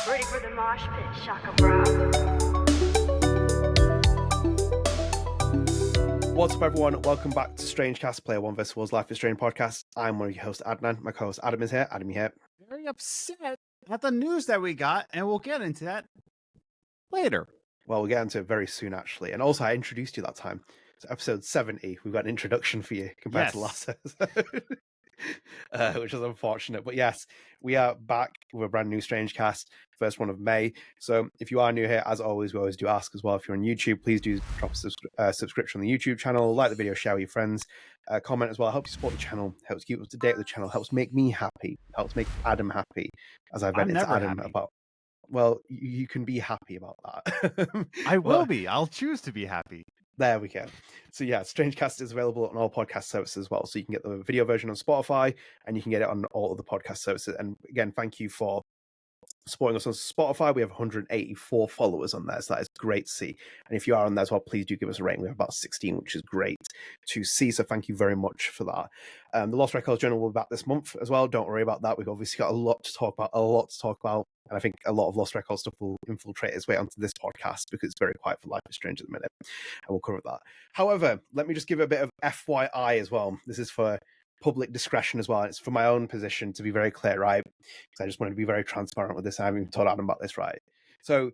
Ready for the mosh pit, Shaka Bra. What's up, everyone? Welcome back to StrangeCast, Player One vs. World's Life is Strange podcast. I'm one of your hosts, Adnan. My co-host Adam is here. Adam, you here? Very upset at the news that we got, and we'll get into that later. Well, we'll get into it very soon, actually. And also, I introduced you that time. So episode 70, we've got an introduction for you compared to last episode. Which is unfortunate. But yes, we are back with a brand new StrangeCast, first one of May. So if you are new here, as always, we always do ask as well, if you're on YouTube, please do drop a subscription on the YouTube channel, like the video, share with your friends, comment as well. It helps you support the channel, helps keep up to date with the channel, helps make me happy, helps make Adam happy, as I've vented to Adam about. Well, you can be happy about that. I will be. I'll choose to be happy. There we go. So yeah, StrangeCast is available on all podcast services as well. So you can get the video version on Spotify and you can get it on all other podcast services. And again, thank you for supporting us on Spotify. We have 184 followers on there, so that is great to see. And if you are on there as well, please do give us a rating. We have about 16, which is great to see. So thank you very much for that. The Lost Records Journal will be back this month as well. Don't worry about that. We've obviously got a lot to talk about. And I think a lot of Lost Records stuff will infiltrate its way onto this podcast because it's very quiet for Life is Strange at the minute. And we'll cover that. However, let me just give a bit of FYI as well. This is for public discretion as well. It's for my own position, to be very clear, right? Because I just want to be very transparent with this. I haven't even told Adam about this, right? So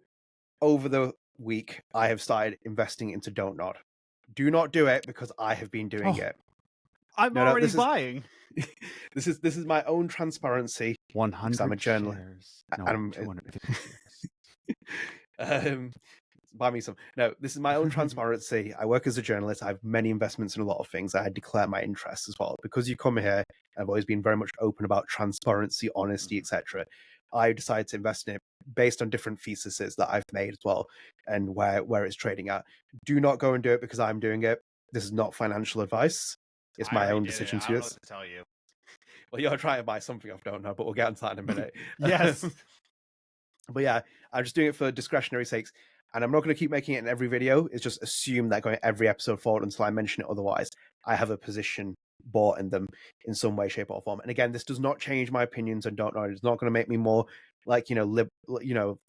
over the week, I have started investing into Don't Nod. Do not do it because I have been doing it. I'm already buying. This is my own transparency. 100 I'm a journalist. Shares. No, 250 shares. Buy me some. No, this is my own transparency. I work as a journalist. I have many investments in a lot of things. I declare my interests as well. Because you come here, I've always been very much open about transparency, honesty, etc. I decided to invest in it based on different theses that I've made as well and where it's trading at. Do not go and do it because I'm doing it. This is not financial advice. It's my own decision to use. Tell you. Well, you're trying to buy something off Don't Know, but we'll get into that in a minute. Yes. But yeah, I'm just doing it for discretionary sakes. And I'm not going to keep making it in every video. It's just assume that going every episode forward until I mention it. Otherwise, I have a position bought in them in some way, shape, or form. And again, this does not change my opinions on Don't Know. It's not going to make me more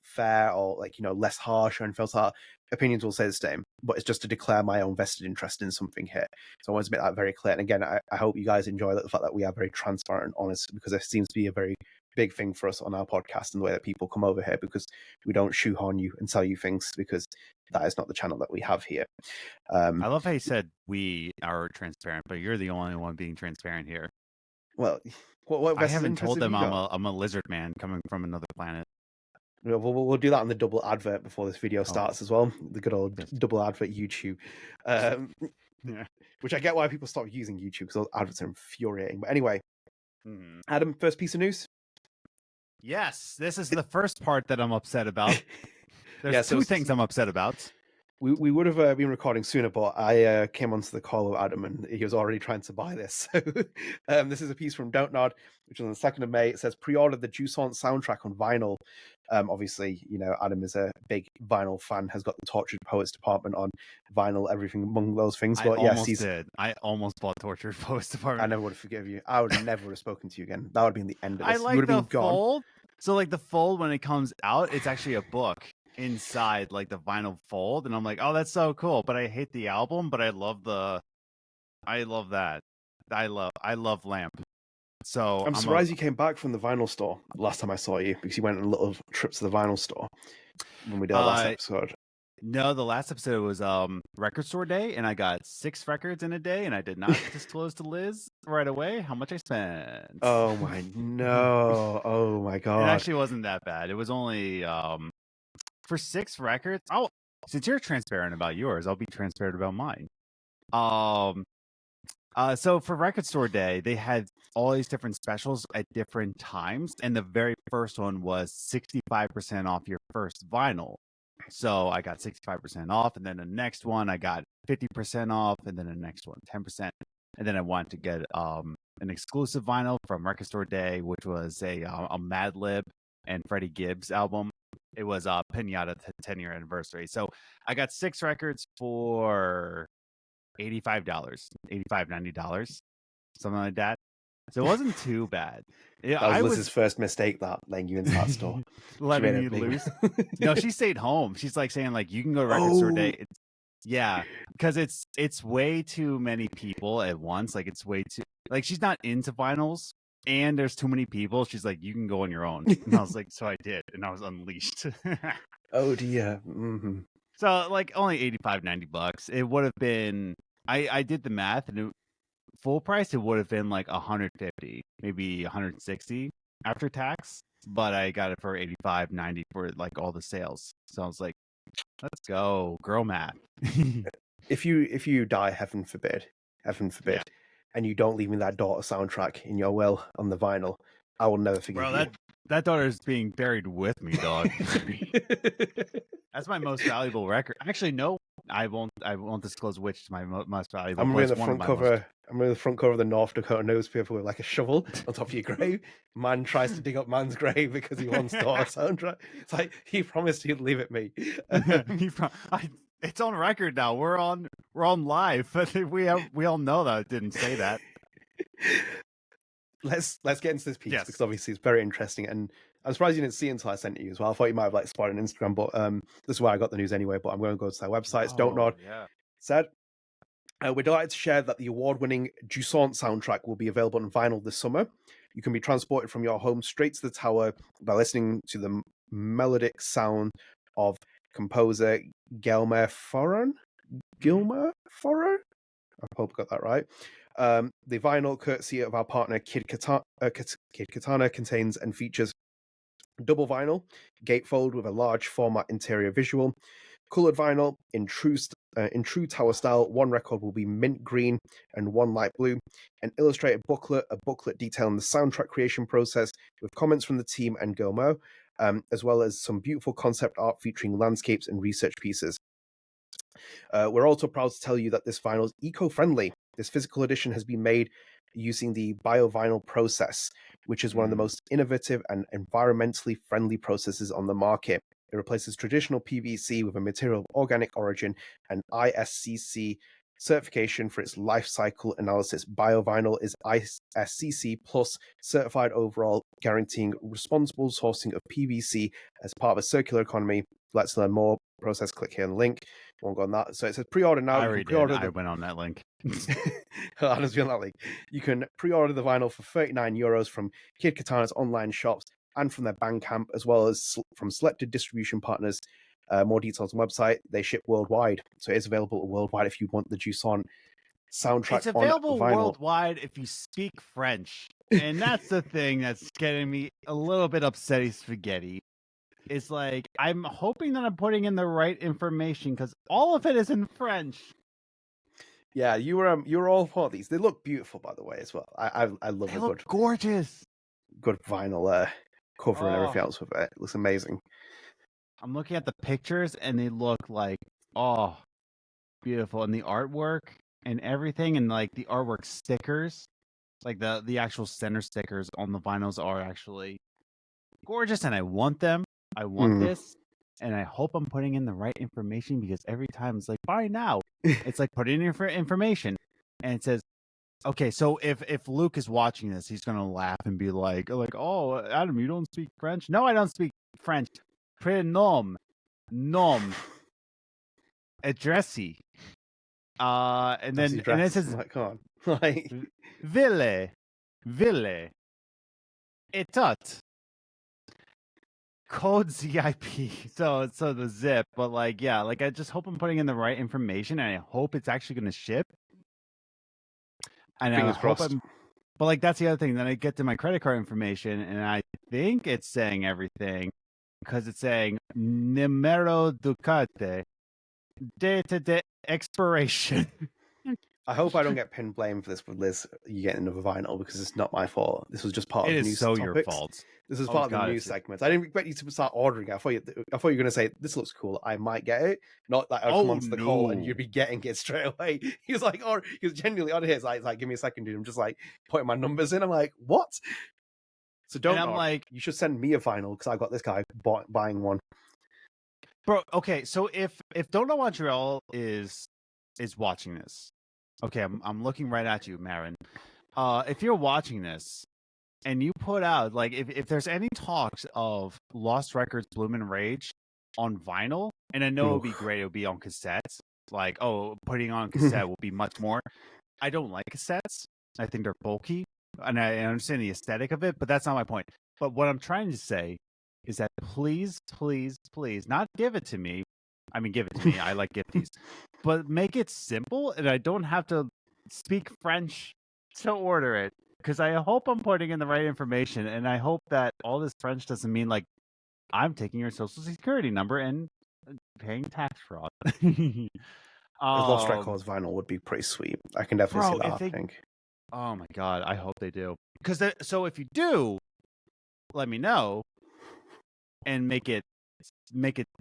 fair or less harsh or anything else. Opinions will say the same, but it's just to declare my own vested interest in something here. So I want to make that very clear. And again, I hope you guys enjoy the fact that we are very transparent and honest, because there seems to be a very big thing for us on our podcast and the way that people come over here, because we don't shoehorn you and tell you things, because that is not the channel that we have here. I love how you said we are transparent, but you're the only one being transparent here. Well, what I haven't told them I'm a lizard man coming from another planet. We'll do that on the double advert before this video starts as well. The good old double advert YouTube. Yeah. Which I get why people stop using YouTube, because those adverts are infuriating. But anyway, Adam, first piece of news. Yes, this is the first part that I'm upset about. There's two things I'm upset about. We would have been recording sooner, but I came onto the call with Adam and he was already trying to buy this. So this is a piece from Don't Nod, which is on the 2nd of May. It says, pre-order the Jusant soundtrack on vinyl. Obviously, Adam is a big vinyl fan, has got the Tortured Poets department on vinyl, everything among those things. But I almost bought Tortured Poets department. I never would forgive you. I would never have spoken to you again. That would have been the end of this. I like the fold. So like the fold, when it comes out, it's actually a book inside like the vinyl fold, and I'm like, oh, that's so cool. But I hate the album, but I love that. I love Lamp. So I'm surprised you came back from the vinyl store last time I saw you, because you went on a little trip to the vinyl store when we did our last episode. No, the last episode was record store day, and I got 6 records in a day, and I did not disclose to Liz right away how much I spent. Oh my no! Oh my god! It actually wasn't that bad. It was only for 6 records. Oh, since you're transparent about yours, I'll be transparent about mine. So for record store day, they had all these different specials at different times, and the very first one was 65% off your first vinyl. So I got 65% off, and then the next one I got 50% off, and then the next one 10%. And then I wanted to get an exclusive vinyl from Record Store Day, which was a Madlib and Freddie Gibbs album. It was Pinata 10-year anniversary. So I got 6 records for $85, $90, something like that. So it wasn't too bad. Yeah, That was I Liz's first mistake, that letting you into that store. letting made me it big. loose. No, she stayed home. She's like saying like you can go to record Oh. store day. Yeah, because it's way too many people at once. Like it's way too like she's not into vinyls, and there's too many people. She's like, you can go on your own. And I was like, so I did, and I was unleashed. Oh dear. Mm-hmm. So like only $85-$90. It would have been. I did the math, and full price it would have been like 150, maybe 160 after tax. But I got it for 85-90 for like all the sales. So I was like, let's go, girl math. If you die, heaven forbid, Yeah. and you don't leave me that daughter soundtrack in your will on the vinyl, I will never forgive Bro, you. that daughter is being buried with me, dog. That's my most valuable record. Actually, no, I won't disclose which is my most valuable. I'm reading but the it's one of front my cover. most- I'm reading the front cover of the North Dakota newspaper with like a shovel on top of your grave. Man tries to dig up man's grave because he wants daughter soundtrack. It's like he promised he'd leave it me. It's on record now. We're on live. We all know that it didn't say that. Let's get into this piece Yes. because obviously it's very interesting, and I'm surprised you didn't see it until I sent it you as well. I thought you might have like spotted on Instagram, but this is where I got the news anyway. But I'm going to go to their website. It's Don't Nod. Yeah. Said, we're delighted to share that the award-winning Jusant soundtrack will be available on vinyl this summer. You can be transported from your home straight to the tower by listening to the melodic sound of composer Gilmer Foran. I hope I got that right. The vinyl, courtesy of our partner Kid Katana, contains and features double vinyl, gatefold with a large format interior visual, colored vinyl in true tower style. One record will be mint green and one light blue. An illustrated booklet, a booklet detailing the soundtrack creation process with comments from the team and Gilmo, as well as some beautiful concept art featuring landscapes and research pieces. We're also proud to tell you that this vinyl is eco-friendly. This physical edition has been made using the biovinyl process, which is one of the most innovative and environmentally friendly processes on the market. It replaces traditional PVC with a material of organic origin and ISCC certification for its life cycle analysis. Biovinyl is ISCC Plus certified overall, guaranteeing responsible sourcing of PVC as part of a circular economy. Let's learn more. Process. Click here and link. Won't go on that. So it says pre-order now. I already did. I went on that link. Honestly, on that link, you can pre-order the vinyl for €39 from Kid Katana's online shops and from their Bandcamp, as well as from selected distribution partners. More details on the website. They ship worldwide, so it is available worldwide if you want the Jusant soundtrack. It's available worldwide if you speak French, and that's the thing that's getting me a little bit upsetty. Spaghetti. It's like I'm hoping that I'm putting in the right information because all of it is in French. Yeah, you were all for these. They look beautiful, by the way, as well. I love They look gorgeous. Good vinyl cover and everything else with it. It looks amazing. I'm looking at the pictures and they look like beautiful, and the artwork and everything, and like the artwork stickers, like the actual center stickers on the vinyls are actually gorgeous, and I want them. I want this, and I hope I'm putting in the right information because every time it's like, buy now. It's like, put in your information. And it says, okay, so if Luc is watching this, he's going to laugh and be like, oh, Adam, you don't speak French? No, I don't speak French. Prénom, nom, adressy. And then it says, come on. ville, etat. Code ZIP, so the zip, but I just hope I'm putting in the right information, and I hope it's actually going to ship. And Fingers crossed. But that's the other thing. Then I get to my credit card information, and I think it's saying everything because it's saying numero Ducati, date de expiration. I hope I don't get pin blame for this with Liz. You getting another vinyl because it's not my fault. This was just part of the news. It is your fault. This is part of the news segment. I didn't expect you to start ordering it. I thought you were going to say, this looks cool, I might get it. Not that I'd come onto the call and you'd be getting it straight away. He was like, he was genuinely on his like, give me a second, dude. I'm just like putting my numbers in. I'm like, what? So you should send me a vinyl because I got this guy buying one. Bro, okay, so if Don't Nod Montreal is watching this, okay, I'm looking right at you, Marin. if you're watching this and you put out like if there's any talks of Lost Records Bloom and Rage on vinyl, and I know it would be great, it would be on cassettes. Like, putting on cassette will be much more. I don't like cassettes. I think they're bulky, and I understand the aesthetic of it, but that's not my point. But what I'm trying to say is that please, please, please, not give it to me. I mean, give it to me. I like gifties, but make it simple, and I don't have to speak French to order it. Because I hope I'm putting in the right information, and I hope that all this French doesn't mean like I'm taking your social security number and paying tax fraud. Lost Records vinyl would be pretty sweet. I can definitely see that happening. Oh my god, I hope they do. Because so if you do, let me know and make it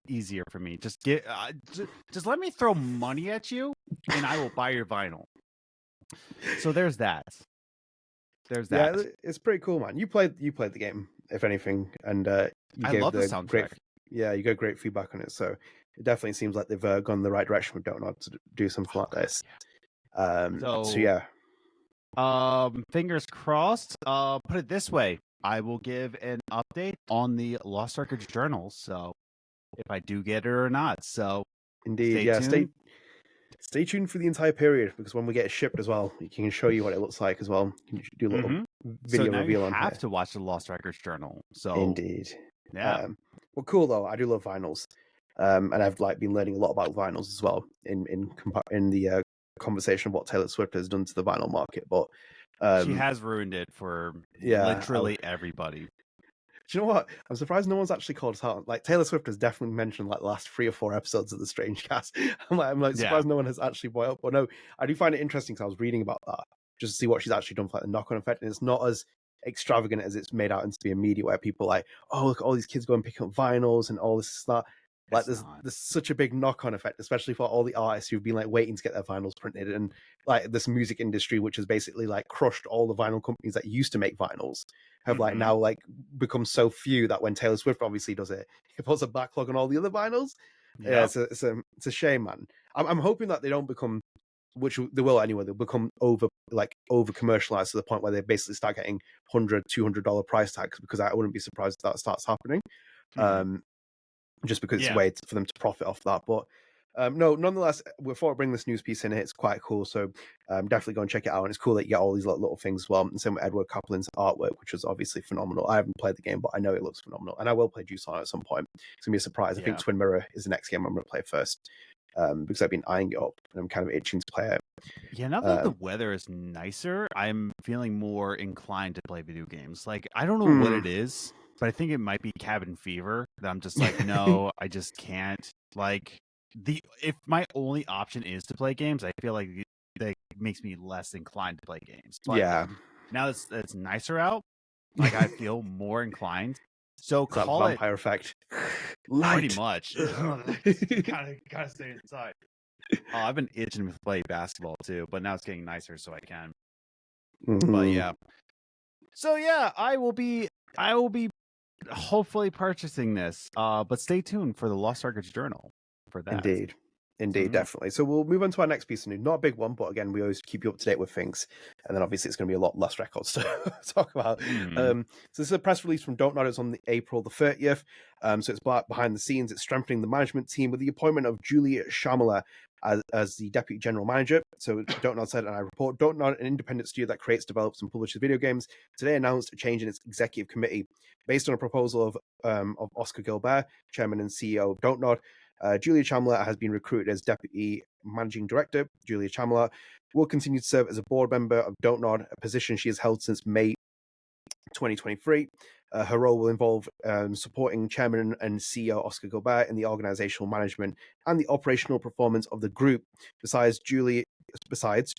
easier for me. Just just let me throw money at you, and I will buy your vinyl. So there's that. There's that. Yeah, it's pretty cool, man. You played the game, if anything, and I love the soundtrack. You got great feedback on it. So it definitely seems like they've gone the right direction with Don't Nod to do something like this. So yeah. Fingers crossed. Put it this way: I will give an update on the Lost Records Journal. So if I do get it or not. So indeed, stay tuned for the entire period, because when we get it shipped as well, we can show you what it looks like as well. You can do a little video reveal on here. You have to watch the Lost Records Journal. So indeed, yeah. Well, cool though. I do love vinyls, and I've been learning a lot about vinyls as well in the conversation of what Taylor Swift has done to the vinyl market. But she has ruined it for literally everybody. Do you know what? I'm surprised no one's actually called us out. Like, Taylor Swift has definitely mentioned like the last 3 or 4 episodes of the StrangeCast. I'm like surprised no one has actually brought up. But no, I do find it interesting because I was reading about that just to see what she's actually done for like the knock-on effect, and it's not as extravagant as it's made out into being media, where people are like, oh, look, all these kids go and pick up vinyls and all this that. Like, there's such a big knock-on effect, especially for all the artists who've been like waiting to get their vinyls printed, and like this music industry, which has basically like crushed all the vinyl companies that used to make vinyls, have like now like become so few that when Taylor Swift obviously does it, it puts a backlog on all the other vinyls. Yep. Yeah, it's a shame, man. I'm hoping that they don't become, which they will anyway, they'll become over commercialized to the point where they basically start getting $100-$200 price tags, because I wouldn't be surprised if that starts happening. Just because it's a way for them to profit off that. But no, nonetheless, before I bring this news piece in here, it's quite cool. So definitely go and check it out. And it's cool that you get all these little things as well. And same with Edward Kaplan's artwork, which was obviously phenomenal. I haven't played the game, but I know it looks phenomenal. And I will play Jusant at some point. It's going to be a surprise. Yeah. I think Twin Mirror is the next game I'm going to play first, because I've been eyeing it up and I'm kind of itching to play it. Yeah, now that the weather is nicer, I'm feeling more inclined to play video games. Like, I don't know what it is, but I think it might be cabin fever that I'm just like, no, I just can't. Like, if my only option is to play games, I feel like that makes me less inclined to play games. But now that it's nicer out, like, I feel more inclined. So it's call that vampire effect. Light. Pretty much. gotta stay inside. I've been itching to play basketball too, but now it's getting nicer, so I can. But yeah. So yeah, I will be hopefully purchasing this. But stay tuned for the Lost Records Journal for that. Indeed, definitely. So we'll move on to our next piece of news. Not a big one, but again, we always keep you up to date with things. And then obviously it's going to be a lot less records to talk about. So this is a press release from Don't Nod. It's on April the 30th. So it's behind the scenes. It's strengthening the management team with the appointment of Julie Chalmette as the deputy general manager. So Don't Nod said, and I report, Don't Nod, an independent studio that creates, develops, and publishes video games, today announced a change in its executive committee based on a proposal of Oscar Gilbert, chairman and CEO of Don't Nod. Julia Chalmette has been recruited as deputy managing director. Julia Chalmette will continue to serve as a board member of Don't Nod, a position she has held since May 2023. Her role will involve supporting chairman and CEO Oscar Gilbert in the organizational management and the operational performance of the group. Besides, Julie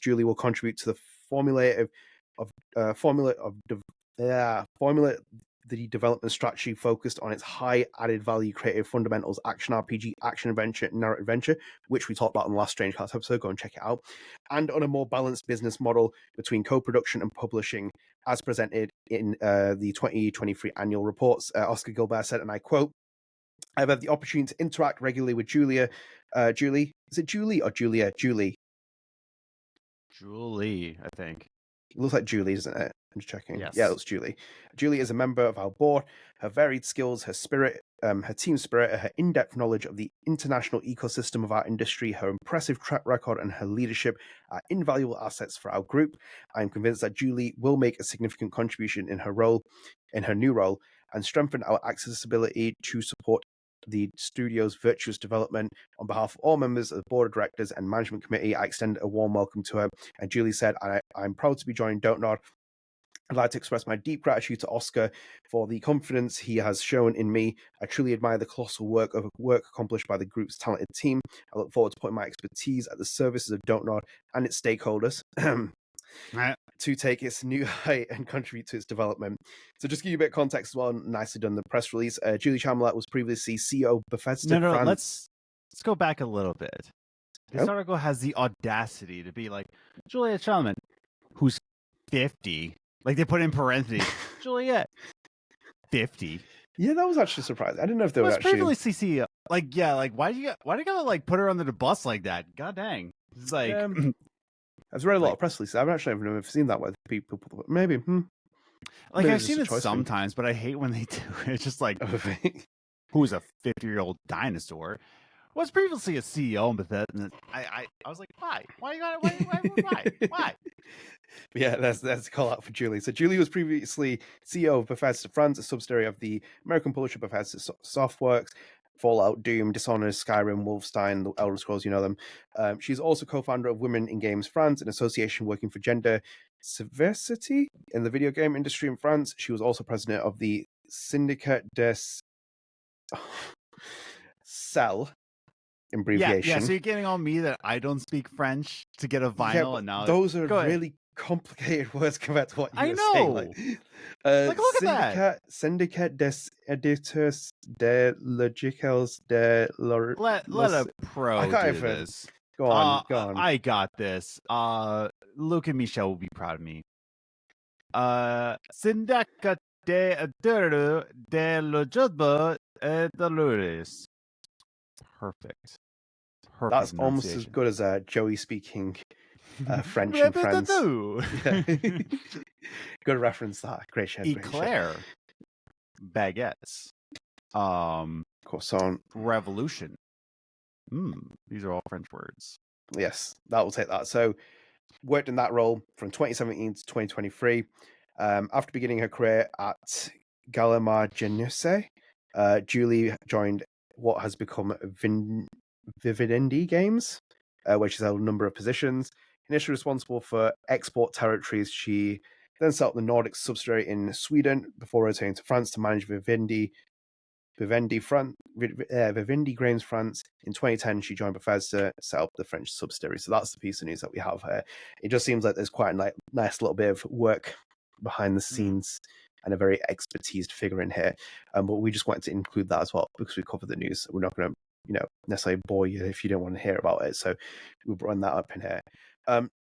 will contribute to the formula the development strategy focused on its high added value creative fundamentals, action RPG, action adventure, narrative adventure, which we talked about in the last StrangeCast episode. Go and check it out. And on a more balanced business model between co-production and publishing, as presented in the 2023 annual reports. Oscar Gilbert said, and I quote, I've had the opportunity to interact regularly with Julie. Is it Julie or Julia? Julie, I think. It looks like Julie, isn't it? I'm just checking. Yes. Yeah, it looks Julie. Julie is a member of our board. Her varied skills, her spirit, her team spirit, her in-depth knowledge of the international ecosystem of our industry, her impressive track record, and her leadership are invaluable assets for our group. I am convinced that Julie will make a significant contribution in her new role, and strengthen our accessibility to support the studio's virtuous development. On behalf of all members of the board of directors and management committee, I extend a warm welcome to her. And Julie said, I'm proud to be joining Don't Nod. I'd like to express my deep gratitude to Oscar for the confidence he has shown in me. I truly admire the colossal work accomplished by the group's talented team. I look forward to putting my expertise at the services of Don't Nod and its stakeholders to take its new height and contribute to its development. So just to give you a bit of context as well, nicely done the press release. Julie Chalmette was previously CEO of Bethesda France. Let's go back a little bit. This article has the audacity to be like, Juliette Chalmette, who's 50. Like they put in parentheses, Juliette, 50. Yeah, that was actually surprising. I didn't know if they were actually previously CEO. Like, yeah, like why do you gotta like put her under the bus like that? God dang. It's like I've read a lot of press releases. I've actually never seen that where people maybe. Like maybe I've seen it sometimes, but I hate when they do it. It's just like who's a 50-year-old dinosaur? Was previously a CEO in Bethesda. I was like, why? Why? But yeah, that's a call out for Julie. So Julie was previously CEO of Bethesda France, a subsidiary of the American publisher Bethesda Softworks, Fallout, Doom, Dishonored, Skyrim, Wolfenstein, The Elder Scrolls, you know them. She's also co-founder of Women in Games France, an association working for gender diversity in the video game industry in France. She was also president of the Syndicate des Cell abbreviation. Yeah, so you're getting on me that I don't speak French to get a vinyl, and now those are really complicated words compared to what you were saying. Like look at that. Syndicate des Editeurs de Logiciels de Let a pro do this. Go on. I got this. Luc and Michel will be proud of me. Syndicate de Editeurs de Logiciels de Lourdes. Perfect. That's almost as good as Joey speaking French in France. Yeah. Good reference, that. Great show. Eclair. Baguettes. Croissant. Revolution. These are all French words. Yes, that will take that. So, worked in that role from 2017 to 2023. After beginning her career at Gallimard Genesse, Julie joined what has become Vivendi Games, where she's held a number of positions. Initially responsible for export territories, she then set up the Nordic subsidiary in Sweden before returning to France to manage Vivendi Games France. In 2010, she joined Bethesda, set up the French subsidiary. So that's the piece of news that we have here. It just seems like there's quite a nice little bit of work behind the scenes and a very expertised figure in here. But we just wanted to include that as well because we covered the news. We're not going to necessarily bore you if you don't want to hear about it. So we'll run that up in here.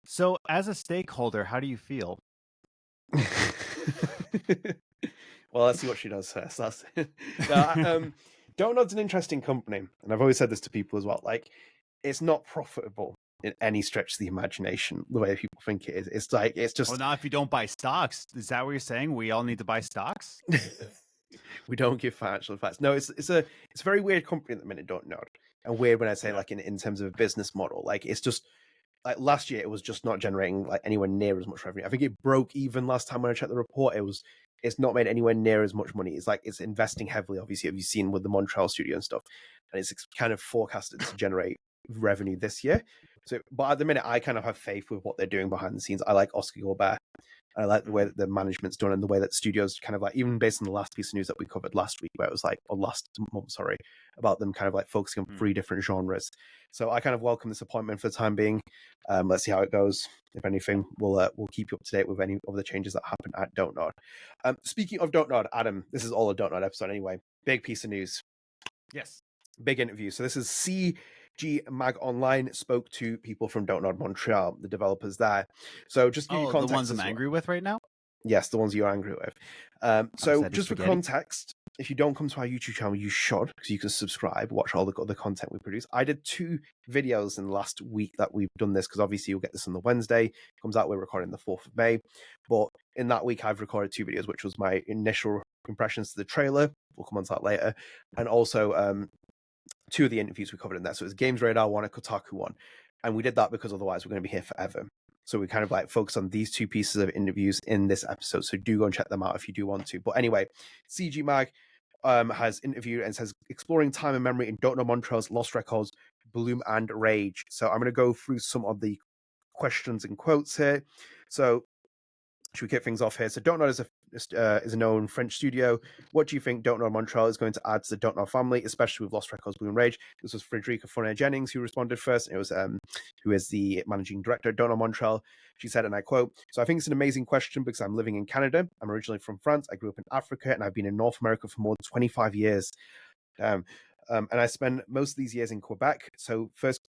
So as a stakeholder, how do you feel? Well, let's see what she does first. That's Don't Nod's an interesting company, and I've always said this to people as well. Like, it's not profitable in any stretch of the imagination, the way people think it is. It's like it's just. Well, now if you don't buy stocks, is that what you're saying? We all need to buy stocks? We don't give financial advice. No, it's a very weird company at the minute. Don't Nod, and weird when I say like in terms of a business model. Like it's just. Like last year, it was just not generating like anywhere near as much revenue. I think it broke even last time when I checked the report. It's not made anywhere near as much money. It's like it's investing heavily. Obviously, have you seen with the Montreal studio and stuff? And it's kind of forecasted to generate revenue this year. So, but at the minute, I kind of have faith with what they're doing behind the scenes. I like Oscar Gilbert. I like the way that the management's done and the way that the studio's kind of like, even based on the last piece of news that we covered last week, where it was like, or last month, sorry, about them kind of like focusing on 3 different genres. So I kind of welcome this appointment for the time being. Let's see how it goes. If anything, we'll keep you up to date with any of the changes that happen at Don't Nod. Speaking of Don't Nod, Adam, this is all a Don't Nod episode anyway. Big piece of news. Yes. Big interview. So this is CGMag Online spoke to people from Don't Nod Montreal, the developers there. So just give you context. The ones I'm angry with right now? Yes, the ones you're angry with. So just for context, if you don't come to our YouTube channel, you should, because you can subscribe, watch all the other content we produce. I did 2 videos in the last week that we've done this, because obviously you'll get this on the Wednesday. It comes out, we're recording the 4th of May. But in that week, I've recorded 2 videos, which was my initial impressions to the trailer. We'll come on to that later. And also 2 of the interviews we covered in there. So it was Games Radar 1 and Kotaku 1. And we did that because otherwise we're going to be here forever. So we kind of like focus on these 2 pieces of interviews in this episode. So do go and check them out if you do want to. But anyway, CG Mag has interviewed and says, exploring time and memory in Don't Nod Montreal's Lost Records, Bloom and Rage. So I'm going to go through some of the questions and quotes here. So should we kick things off here? So Don't Nod is a known French studio. What do you think Don't Nod Montreal is going to add to the Don't Nod family, especially with Lost Records, Bloom and Rage? This was Frederique Fourny-Jennings who responded first. It was who is the managing director of Don't Nod Montreal. She said, and I quote, "So I think it's an amazing question because I'm living in Canada. I'm originally from France. I grew up in Africa, and I've been in North America for more than 25 years. And I spent most of these years in Quebec. So first,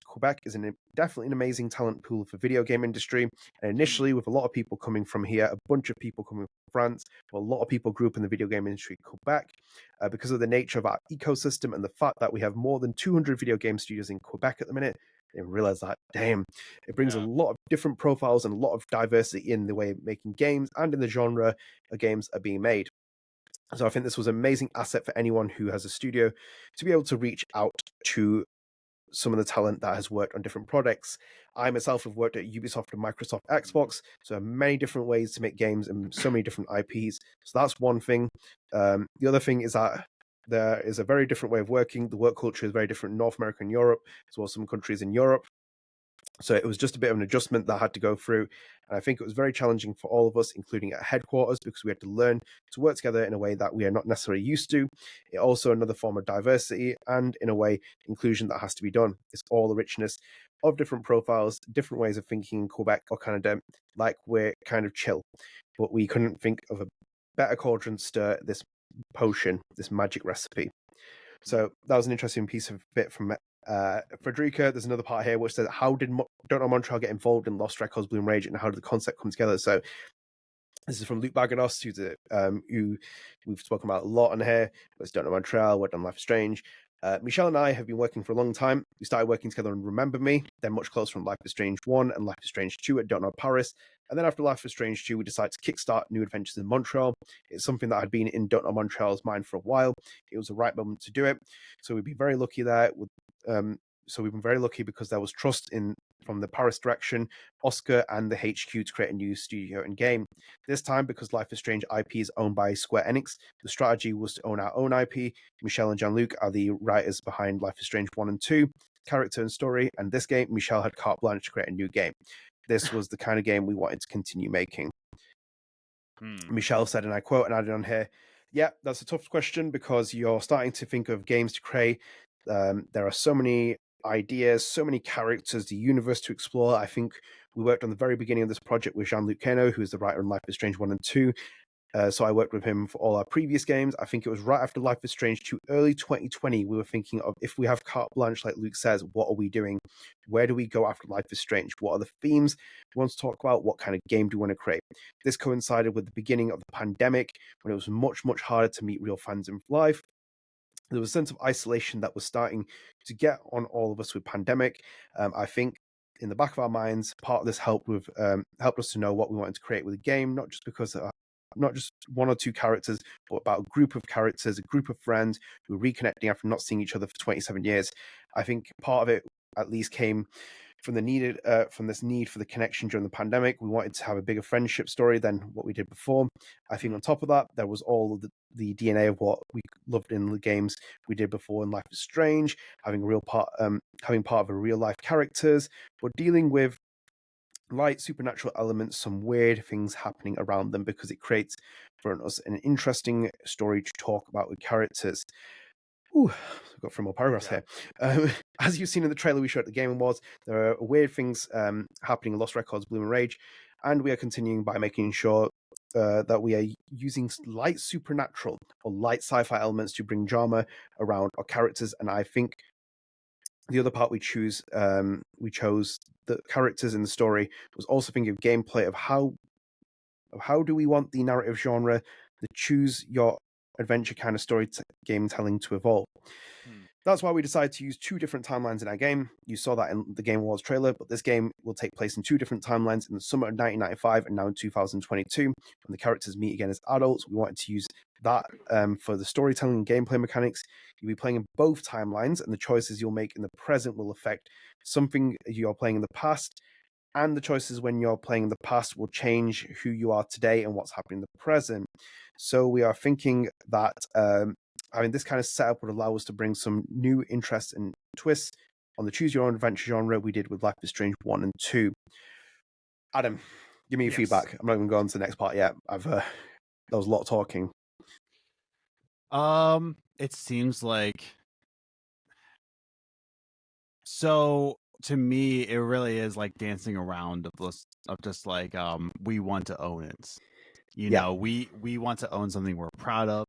Quebec is definitely an amazing talent pool for video game industry. And initially, with a lot of people coming from here, a bunch of people coming from France, well, a lot of people grew up in the video game industry in Quebec because of the nature of our ecosystem and the fact that we have more than 200 video game studios in Quebec at the minute. I didn't realize that. Damn, it brings a lot of different profiles and a lot of diversity in the way of making games and in the genre of games are being made. So I think this was an amazing asset for anyone who has a studio to be able to reach out to some of the talent that has worked on different products. I myself have worked at Ubisoft and Microsoft Xbox, so many different ways to make games and so many different IPs. So that's one thing. The other thing is that there is a very different way of working. The work culture is very different in North America and Europe, as well as some countries in Europe. So it was just a bit of an adjustment that I had to go through. And I think it was very challenging for all of us, including at headquarters, because we had to learn to work together in a way that we are not necessarily used to. It also another form of diversity and, in a way, inclusion that has to be done. It's all the richness of different profiles, different ways of thinking in Quebec or Canada, like we're kind of chill. But we couldn't think of a better cauldron to stir this potion, this magic recipe. So that was an interesting piece of bit from Frederica. There's another part here which says, how did Don't Nod Montreal get involved in Lost Records, Bloom Rage, and how did the concept come together? So this is from Luc Baghadoust, who we've spoken about a lot on here. It was Don't Nod Montreal, worked on Life is Strange. Michel and I have been working for a long time. We started working together on Remember Me, then much closer on Life is Strange 1 and Life is Strange 2 at Don't Nod Paris. And then after Life is Strange 2, we decided to kickstart New Adventures in Montreal. It's something that had been in Don't Nod Montreal's mind for a while. It was the right moment to do it. So we'd be very lucky there. So we've been very lucky because there was trust from the Paris direction, Oscar, and the HQ to create a new studio and game. This time, because Life is Strange IP is owned by Square Enix, the strategy was to own our own IP. Michel and Jean-Luc are the writers behind Life is Strange 1 and 2, character and story, and this game, Michel had carte blanche to create a new game. This was the kind of game we wanted to continue making. Michel said, and I quote, and added on here, yeah, that's a tough question because you're starting to think of games to create. There are so many ideas, so many characters, the universe to explore. I think we worked on the very beginning of this project with Jean-Luc Queno, who is the writer on Life is Strange 1 and 2. So I worked with him for all our previous games. I think it was right after Life is Strange 2, early 2020, we were thinking of, if we have carte blanche, like Luke says, what are we doing? Where do we go after Life is Strange? What are the themes we want to talk about? What kind of game do we want to create? This coincided with the beginning of the pandemic, when it was much, much harder to meet real fans in life. There was a sense of isolation that was starting to get on all of us with pandemic. I think in the back of our minds, part of this helped us to know what we wanted to create with the game, not just because not just one or two characters, but about a group of characters, a group of friends who were reconnecting after not seeing each other for 27 years. I think part of it at least came from this need for the connection during the pandemic. We wanted to have a bigger friendship story than what we did before. I think on top of that, there was all of the DNA of what we loved in the games we did before in Life is Strange, having part of a real life characters, but dealing with light supernatural elements, some weird things happening around them, because it creates for us an interesting story to talk about with characters. Ooh, I've got 3 more paragraphs here. As you've seen in the trailer we showed at the Game Awards, there are weird things happening in Lost Records, Bloom and Rage, and we are continuing by making sure that we are using light supernatural or light sci-fi elements to bring drama around our characters. And I think the other part we chose the characters in the story was also thinking of gameplay, of how do we want the narrative genre to choose your adventure kind of game telling to evolve. That's why we decided to use 2 different timelines in our game. You saw that in the Game Awards trailer, but this game will take place in 2 different timelines in the summer of 1995 and now in 2022. When the characters meet again as adults, we wanted to use that for the storytelling and gameplay mechanics. You'll be playing in both timelines, and the choices you'll make in the present will affect something you're playing in the past. And the choices when you're playing in the past will change who you are today and what's happening in the present. So we are thinking that this kind of setup would allow us to bring some new interest and twists on the choose your own adventure genre we did with Life is Strange 1 and 2. Adam, give me your feedback. I'm not even going to the next part yet. There was a lot of talking. It seems like, so to me it really is like dancing around of just like we want to own it. You know, we want to own something we're proud of.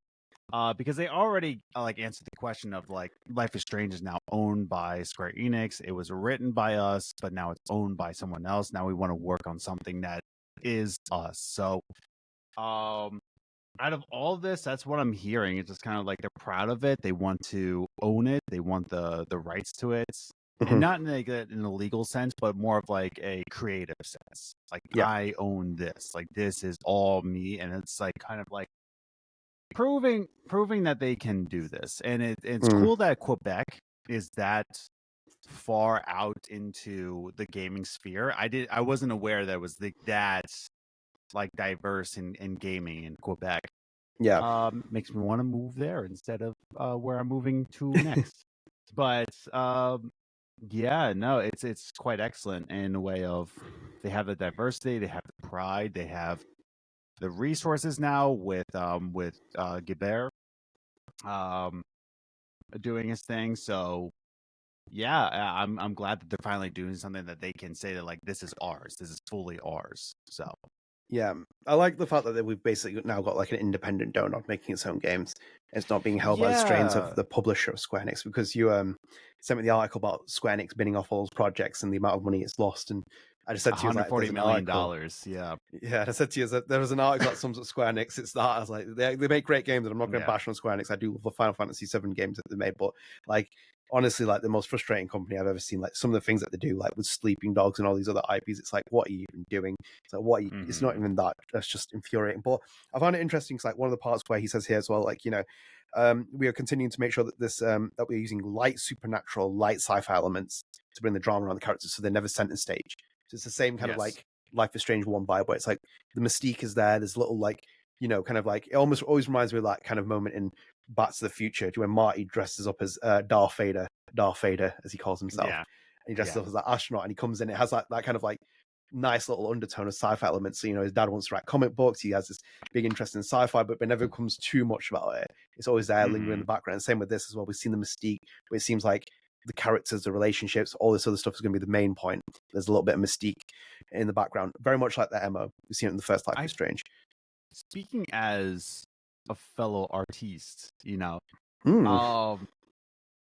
Because they already like answered the question of like Life is Strange is now owned by Square Enix. It was written by us, but now it's owned by someone else. Now we want to work on something that is us. So, out of all of this, that's what I'm hearing. It's just kind of like they're proud of it. They want to own it. They want the rights to it, and not in like in a legal sense, but more of like a creative sense. Like I own this. Like this is all me, and it's like kind of like proving that they can do this. And it's cool that Quebec is that far out into the gaming sphere. I wasn't aware that it was that like diverse in gaming in Quebec. Makes me want to move there instead of where I'm moving to next. But it's quite excellent in a way of they have the diversity, they have the pride, they have the resources now with Guibert doing his thing. So I'm glad that they're finally doing something that they can say that like this is ours, this is fully ours. So I like the fact that we've basically now got like an independent Don't Nod making its own games. It's not being held by the strains of the publisher of Square Enix, because you sent me the article about Square Enix bidding off all those projects and the amount of money it's lost. And I just said to you, $140 million. Yeah, and I said to you that there was an article that sums up Square Enix. It's that I was like, they make great games, and I'm not going to bash on Square Enix. I do love the Final Fantasy VII games that they made, but like honestly, like the most frustrating company I've ever seen. Like some of the things that they do, like with Sleeping Dogs and all these other IPs, it's like, what are you even doing? It's like, what? It's not even that. That's just infuriating. But I found it interesting because like one of the parts where he says here as well, like we are continuing to make sure that that we're using light supernatural, light sci-fi elements to bring the drama around the characters, so they're never center stage. So it's the same kind of like Life is Strange 1 vibe, where it's like the mystique is there. There's little like, kind of like, it almost always reminds me of that kind of moment in Back to the Future, when Marty dresses up as Darth Vader as he calls himself. And he dresses up as that astronaut, and he comes in. It has that kind of like nice little undertone of sci-fi elements. So, his dad wants to write comic books. He has this big interest in sci-fi, but it never becomes too much about it. It's always there, lingering in the background. Same with this as well. We've seen the mystique, but it seems like the characters, the relationships, all this other stuff is going to be the main point. There's a little bit of mystique in the background, very much like the MO we've seen it in the first Life is Strange. Speaking as a fellow artiste,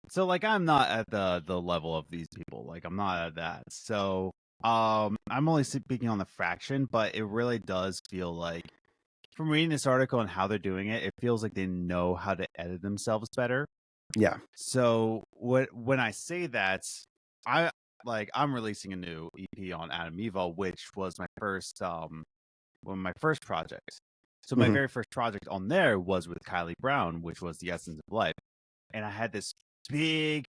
so like I'm not at the level of these people. Like I'm not at that. So I'm only speaking on the fraction, but it really does feel like, from reading this article and how they're doing it, it feels like they know how to edit themselves better. Yeah. So when I say that, I'm releasing a new EP on Adam Evo, which was my first project. So my very first project on there was with Kylie Brown, which was The Essence of Life. And I had this big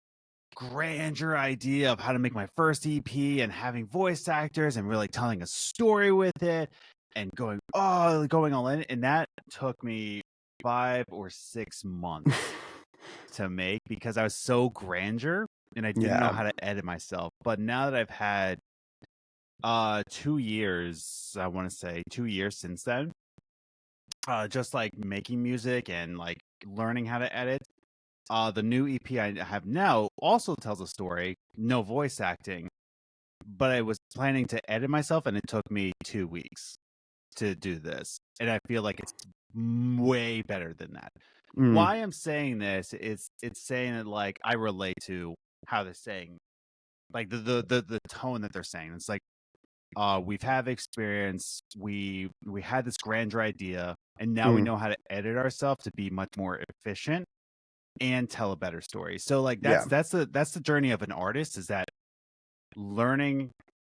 grandeur idea of how to make my first EP and having voice actors and really telling a story with it and going all in. And that took me 5 or 6 months to make, because I was so grandeur and I didn't know how to edit myself. But now that I've had 2 years, I want to say 2 years since then, just like making music and like learning how to edit, the new EP I have now also tells a story, no voice acting, but I was planning to edit myself, and it took me 2 weeks to do this, and I feel like it's way better than that. Why I'm saying this is it's saying that like I relate to how they're saying, like the tone that they're saying. It's like we've had experience, we had this grandeur idea, and now we know how to edit ourselves to be much more efficient and tell a better story. So like that's the journey of an artist, is that learning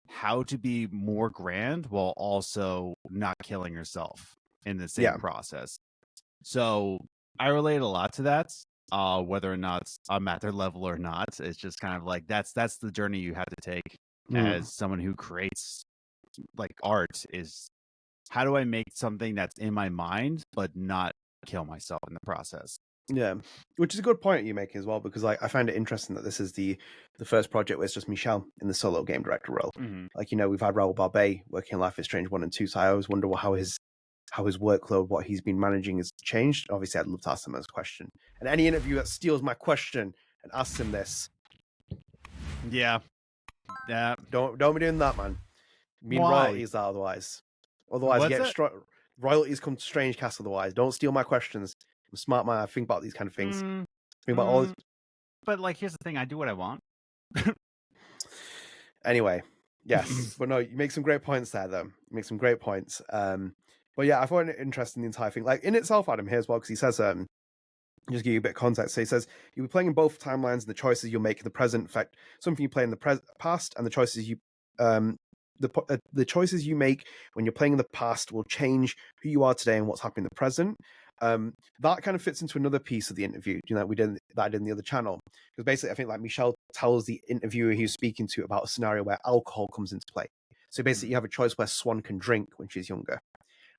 how to be more grand while also not killing yourself in the same process. So I relate a lot to that. Whether or not I'm at their level or not, it's just kind of like that's the journey you have to take as someone who creates like art. Is how do I make something that's in my mind but not kill myself in the process? Yeah, which is a good point you make as well, because like I find it interesting that this is the first project where it's just Michel in the solo game director role. Like, you know, we've had Raoul Barbet working on Life is Strange 1 and 2, so I always wonder how his workload, what he's been managing has changed. Obviously, I'd love to ask him this question. And any interview that steals my question and asks him this. Yeah. Don't be doing that, man. Mean royalties that otherwise. Otherwise, royalties come to StrangeCast otherwise. Don't steal my questions. I'm a smart man. I think about these kind of things. Think about all this. But like, here's the thing: I do what I want. Anyway, yes, but no, you make some great points there, though. You make some great points. But yeah, I find it interesting, the entire thing. Like in itself, Adam, here as well, because he says, just give you a bit of context. So he says you'll be playing in both timelines, and the choices you'll make in the present affect something you play in the past, and the choices you the choices you make when you're playing in the past will change who you are today and what's happening in the present. That kind of fits into another piece of the interview, you know, I did in the other channel, because basically I think like Michel tells the interviewer he was speaking to about a scenario where alcohol comes into play. So basically you have a choice where Swan can drink when she's younger,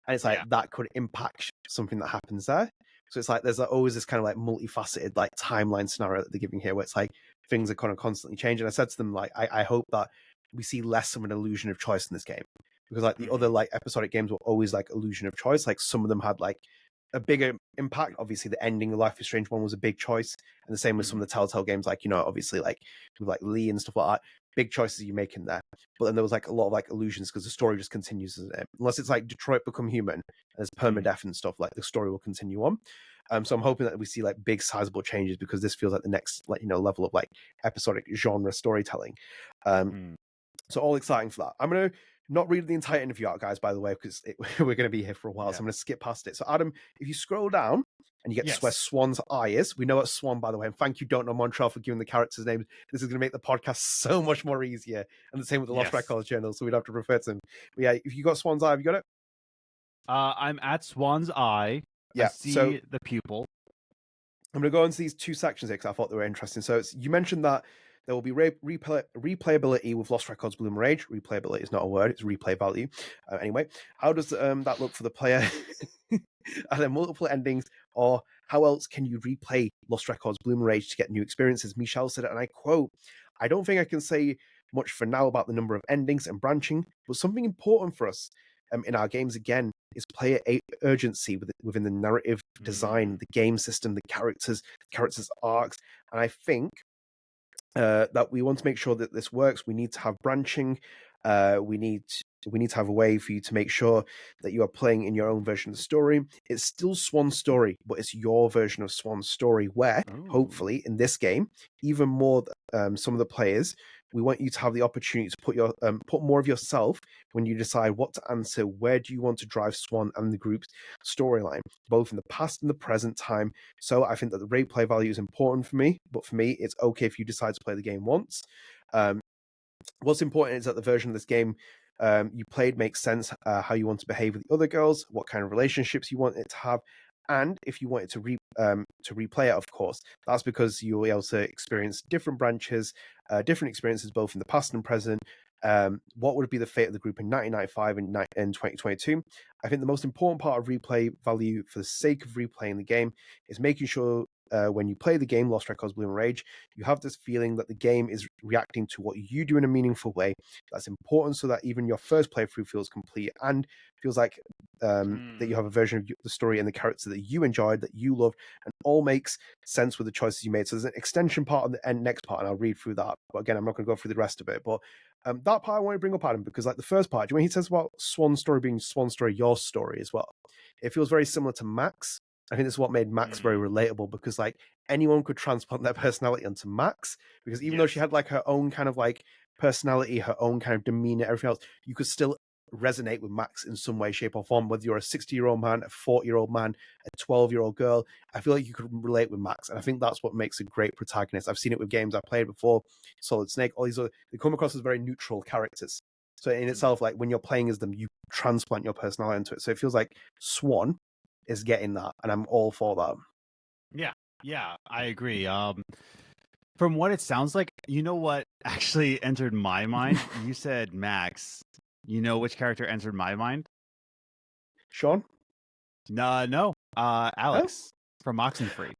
and it's like that could impact something that happens there. So it's like there's always this kind of like multifaceted like timeline scenario that they're giving here, where it's like things are kind of constantly changing. I said to them, like, I hope that we see less of an illusion of choice in this game, because like the other like episodic games were always like illusion of choice. Like some of them had like a bigger impact. Obviously the ending of Life is Strange 1 was a big choice, and the same with some of the Telltale games, like, you know, obviously like with like Lee and stuff like that, big choices you make in there. But then there was like a lot of like illusions, because the story just continues, unless it's like Detroit Become Human and there's permadeath and stuff, like the story will continue on. So I'm hoping that we see like big sizable changes, because this feels like the next, like, you know, level of like episodic genre storytelling. So all exciting for that. I'm going to not read the entire interview out, guys, by the way, because we're going to be here for a while. So I'm going to skip past it. So Adam, if you scroll down and you get to where Swan's eye is, we know it's Swan, by the way. And thank you, Don't Nod Montreal, for giving the characters names. This is going to make the podcast so much more easier. And the same with the Lost Records Journal, so we'd have to refer to them. But yeah, if you got Swan's eye, have you got it? I'm at Swan's eye. Yeah. I see the pupil. I'm going to go into these two sections here because I thought they were interesting. So you mentioned that there will be replayability with Lost Records Bloom Rage. Replayability is not a word, it's replay value. Anyway, how does that look for the player? Are there multiple endings, or how else can you replay Lost Records Bloom Rage to get new experiences? Michel said it, and I quote, "I don't think I can say much for now about the number of endings and branching, but something important for us in our games again is player urgency within the narrative design, the game system, the characters arcs. And I think that we want to make sure that this works. We need to have branching. We need to have a way for you to make sure that you are playing in your own version of the story. It's still Swan's story, but it's your version of Swan's story, where hopefully in this game, even more some of the players, we want you to have the opportunity to put more of yourself when you decide what to answer. Where do you want to drive Swan and the group's storyline, both in the past and the present time? So I think that the replay value is important for me, but for me, it's okay if you decide to play the game once. What's important is that the version of this game you played makes sense, how you want to behave with the other girls, what kind of relationships you want it to have, and if you want it to replay it, of course, that's because you'll be able to experience different branches, different experiences both in the past and present. What would be the fate of the group in 1995 and 2022? I think the most important part of replay value, for the sake of replaying the game, is making sure when you play the game Lost Records Bloom Rage, you have this feeling that the game is reacting to what you do in a meaningful way. That's important, so that even your first playthrough feels complete and feels like that you have a version of the story and the character that you enjoyed, that you love, and all makes sense with the choices you made. So there's an extension part of the next part, and I'll read through that. But again, I'm not going to go through the rest of it. But that part I want to bring up, Adam, because like the first part, when he says about Swan's story being Swan's story, your story as well, it feels very similar to Max. I think this is what made Max very relatable, because like anyone could transplant their personality onto Max, because even though she had like her own kind of like personality, her own kind of demeanor, everything else, you could still resonate with Max in some way, shape, or form. Whether you're a 60-year-old man, a 40-year-old man, a 12-year-old girl, I feel like you could relate with Max, and I think that's what makes a great protagonist. I've seen it with games I've played before, Solid Snake, all these other, they come across as very neutral characters. So in itself, like when you're playing as them, you transplant your personality into it. So it feels like Swan is getting that, and I'm all for that. Yeah, I agree. From what it sounds like, you know what actually entered my mind? You said Max. You know which character entered my mind? Sean? No. Alex from Oxenfree.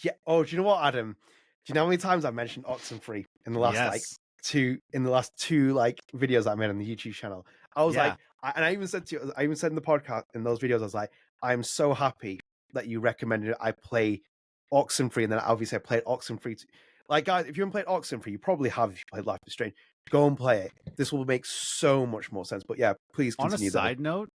Yeah. Oh, do you know what, Adam? Do you know how many times I mentioned Oxenfree in the last two like videos I made on the YouTube channel? I was like, I even said in the podcast in those videos, I was like, I'm so happy that you recommended I play Oxenfree, and then obviously I played Oxenfree. Like, guys, if you haven't played Oxenfree, you probably have if you played Life is Strange. Go and play it. This will make so much more sense. But yeah, please continue. On a side note,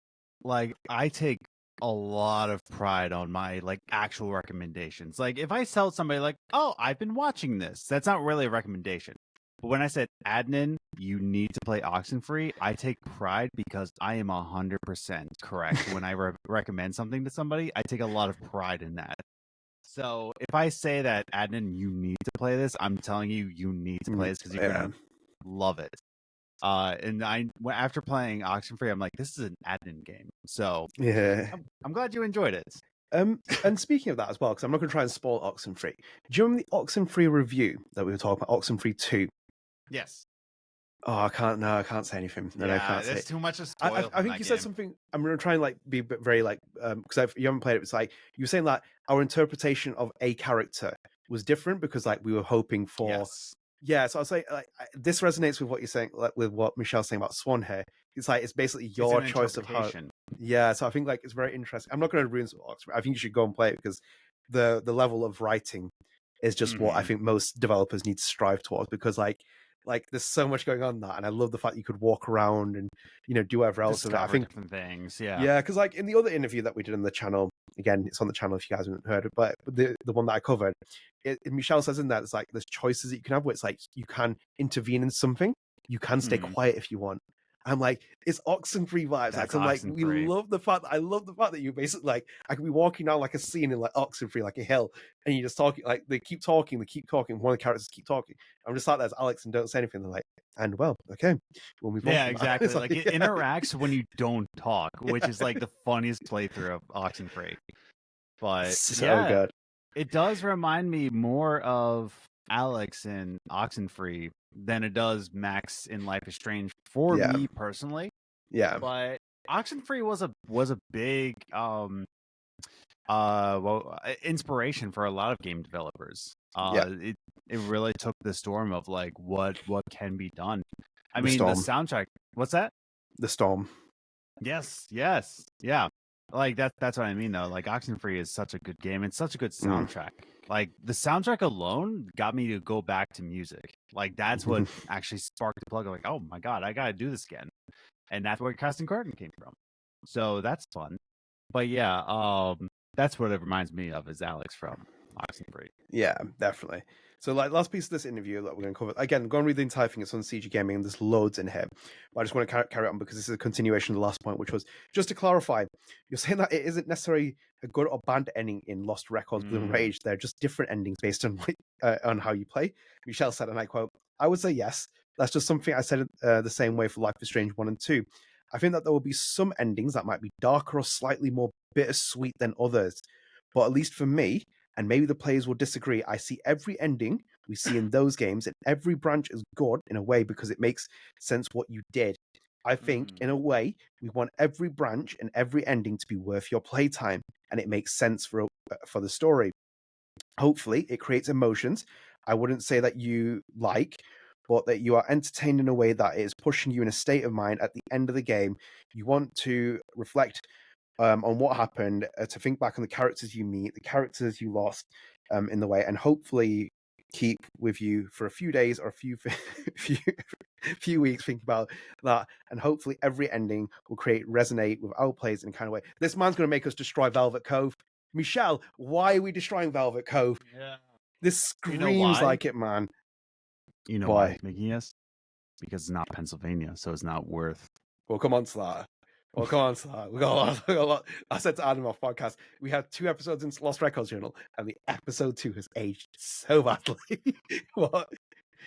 like I take a lot of pride on my like actual recommendations. Like if I tell somebody like, "Oh, I've been watching this," that's not really a recommendation. But when I said, Adnan, you need to play Oxenfree, I take pride because I am 100% correct. When I recommend something to somebody, I take a lot of pride in that. So if I say that, Adnan, you need to play this, I'm telling you, you need to play this because you're going to love it. And after playing Oxenfree, I'm like, this is an Adnan game. So yeah, I'm glad you enjoyed it. And speaking of that as well, because I'm not going to try and spoil Oxenfree. Do you remember the Oxenfree review that we were talking about, Oxenfree 2? Yes. Oh, I can't say anything. No, yeah, I can't say. There's too much to spoil. I think you said something. I'm going to try and like be very like because if you haven't played it, it's like you were saying that our interpretation of a character was different because like we were hoping for. Yes. Yeah, so I was like, this resonates with what you're saying, like with what Michelle's saying about Swan here. It's like it's basically your choice of how. Yeah, so I think like it's very interesting. I'm not going to ruin Oxenfree. I think you should go and play it because the level of writing is just what I think most developers need to strive towards because like there's so much going on in that, and I love the fact you could walk around and do whatever else. Discover I think different things. Yeah, because like in the other interview that we did on the channel, again, it's on the channel if you guys haven't heard it, but the one that I covered, Michelle says in that it's like there's choices that you can have where it's like you can intervene in something, you can stay quiet if you want. I'm like, it's Oxenfree vibes. Like, I'm like, we love the fact. I love the fact that you basically like, I could be walking down like a scene in like Oxenfree, like a hill, and you just talking. Like they keep talking. One of the characters keep talking. I'm just sat there as Alex and don't say anything. They're like, and well, okay, we'll move on. Yeah, exactly. Like it interacts when you don't talk, which is like the funniest playthrough of Oxenfree. But so good. It does remind me more of Alex in Oxenfree than it does Max in Life is Strange for me personally. Yeah. But Oxenfree was a big inspiration for a lot of game developers. It really took the storm of like what can be done. I mean the soundtrack. What's that? The Storm. Yes. Yeah. Like that's what I mean though. Like Oxenfree is such a good game and such a good soundtrack. Like the soundtrack alone got me to go back to music. Like that's what actually sparked the plug. I'm like, oh my god, I gotta do this again. And that's where Casting Carton came from. So that's fun. But yeah, that's what it reminds me of is Alex from Oxenfree. Yeah, definitely. So like last piece of this interview that we're going to cover, again, go and read the entire thing. It's on CG Gaming and there's loads in here. But I just want to carry on because this is a continuation of the last point, which was just to clarify, you're saying that it isn't necessarily a good or bad ending in Lost Records, Bloom and Rage. They're just different endings based on how you play. Michelle said, and I quote, I would say yes. That's just something I said the same way for Life is Strange 1 and 2. I think that there will be some endings that might be darker or slightly more bittersweet than others. But at least for me, and maybe the players will disagree, I see every ending we see in those games, and every branch is good in a way because it makes sense what you did. I think, in a way, we want every branch and every ending to be worth your playtime, and it makes sense for the story. Hopefully, it creates emotions. I wouldn't say that you like, but that you are entertained in a way that is pushing you in a state of mind at the end of the game. You want to reflect on what happened, to think back on the characters you meet, the characters you lost in the way, and hopefully keep with you for a few days or a few weeks thinking about that. And hopefully every ending will resonate with our players in a kind of way. This man's going to make us destroy Velvet Cove. Michelle, why are we destroying Velvet Cove? Yeah. This screams like it, man. You know why it's making us? Because it's not Pennsylvania, so it's not worth We'll come on to that. We'll come on to that. We got a lot. I said to Adam off podcast, we have 2 episodes into Lost Records Journal, and the episode 2 has aged so badly. What?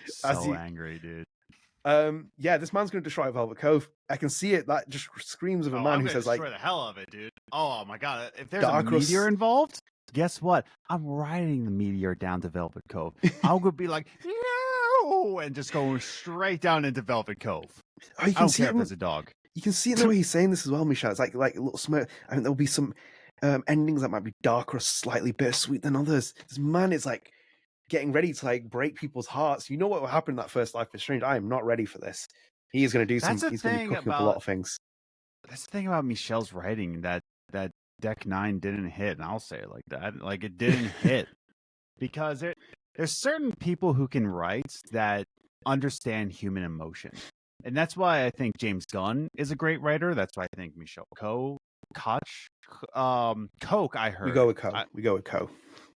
So angry, dude. Yeah, this man's going to destroy Velvet Cove. I can see it. That just screams of a man who says, like, destroy the hell of it, dude. Oh my god! If there's Dark a meteor involved, guess what? I'm riding the meteor down to Velvet Cove. I'll go be like, no, and just go straight down into Velvet Cove. Oh, you can I don't see care it if there's a dog. You can see it in the way he's saying this as well, Michel. It's like a little smirk. I mean, there'll be some endings that might be darker or slightly bittersweet than others. This man is like getting ready to like break people's hearts. You know what will happen in that first Life is Strange? I am not ready for this. He is going to do some. He's going to be cooking up a lot of things. That's the thing about Michel's writing, that Deck 9 didn't hit, and I'll say it like that. Like, it didn't hit. Because there's certain people who can write that understand human emotion. And that's why I think James Gunn is a great writer. That's why I think Michel Koch, I heard. We go with Koch.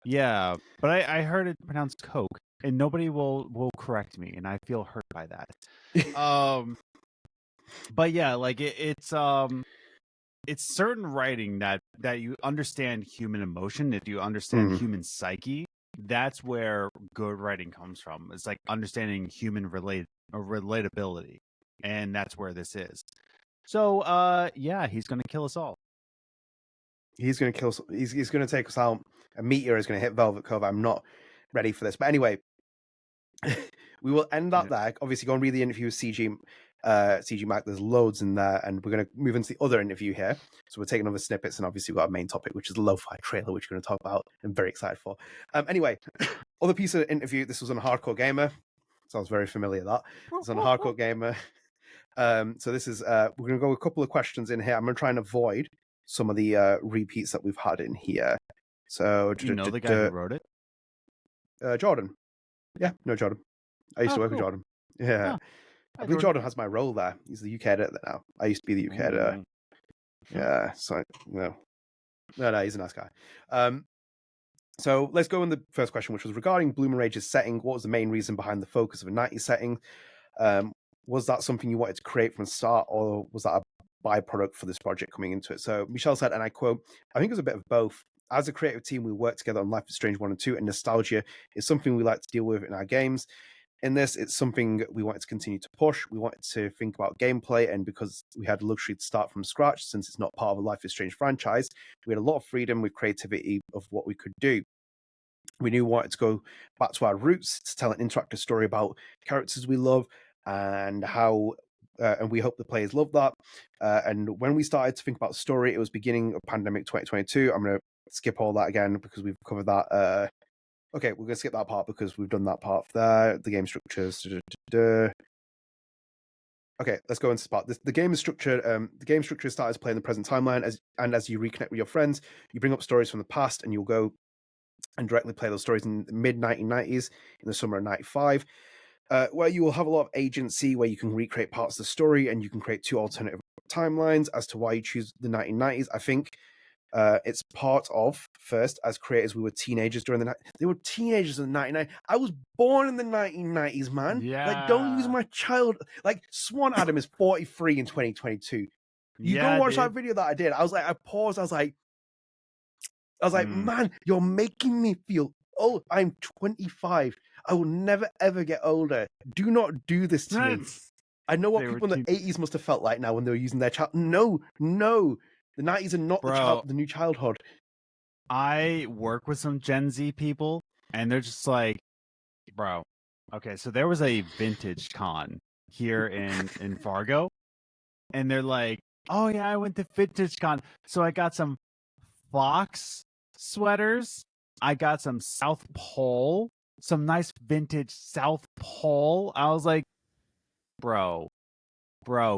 Yeah, but I heard it pronounced Koch, and nobody will correct me, and I feel hurt by that. But yeah, like it's certain writing that you understand human emotion, if you understand human psyche. That's where good writing comes from. It's like understanding human relatability, and that's where this is. So, yeah, he's gonna kill us all. He's gonna kill us. He's gonna take us out. A meteor is gonna hit Velvet Cove. I'm not ready for this. But anyway, we will end that there. Obviously, go and read the interview with CG Mac. There's loads in there, and we're going to move into the other interview here. So we're taking other snippets, and obviously we've got a main topic, which is the lo-fi trailer, which we're going to talk about. I'm very excited for. Anyway, other piece of interview. This was on Hardcore Gamer. Sounds very familiar. That it's on Hardcore Gamer. So this is we're going to go with a couple of questions in here. I'm going to try and avoid some of the repeats that we've had in here. So do you know the guy who wrote it? Jordan. Yeah, no, Jordan. I used to work with Jordan. Yeah. I believe Jordan has my role there. He's the UK editor now. I used to be the UK editor. Yeah, so no, he's a nice guy. So let's go on the first question, which was regarding Bloom and Rage's setting. What was the main reason behind the focus of a 90s setting? Was that something you wanted to create from the start, or was that a byproduct for this project coming into it? So Michel said, and I quote, I think it was a bit of both. As a creative team, we worked together on Life is Strange 1 and 2, and nostalgia is something we like to deal with in our games. In this, it's something we wanted to continue to push. We wanted to think about gameplay, and because we had the luxury to start from scratch, since it's not part of a Life is Strange franchise, we had a lot of freedom with creativity of what we could do. We knew we wanted to go back to our roots, to tell an interactive story about characters we love, and how and we hope the players love that. And when we started to think about the story, it was beginning of pandemic 2022. I'm going to skip all that again because we've covered that. Okay, we're going to skip that part because we've done that part there. The game structures. Okay, let's go into this part. The game is structured. The game structure starts to play in the present timeline, as you reconnect with your friends, you bring up stories from the past, and you'll go and directly play those stories in the mid-1990s, in the summer of 95, where you will have a lot of agency, where you can recreate parts of the story, and you can create 2 alternative timelines as to why you choose the 1990s. I think it's part of, first, as creators, we were teenagers during the night. They were teenagers in the 99. I was born in the 1990s, man. Yeah. Like, don't use my child. Like, Swan Adam is 43 in 2022. You go watch that video that I did. I was like, I paused. I was like, man, you're making me feel old. I'm 25. I will never, ever get older. Do not do this to me. I know what people in the 80s must have felt like now when they were using their child. No. The 90s are not the new childhood. I work with some Gen Z people, and they're just like, bro, okay, so there was a vintage con here in Fargo, and they're like, oh yeah, I went to vintage con, so I got some Fox sweaters, I got some South Pole, some nice vintage South Pole. I was like, bro,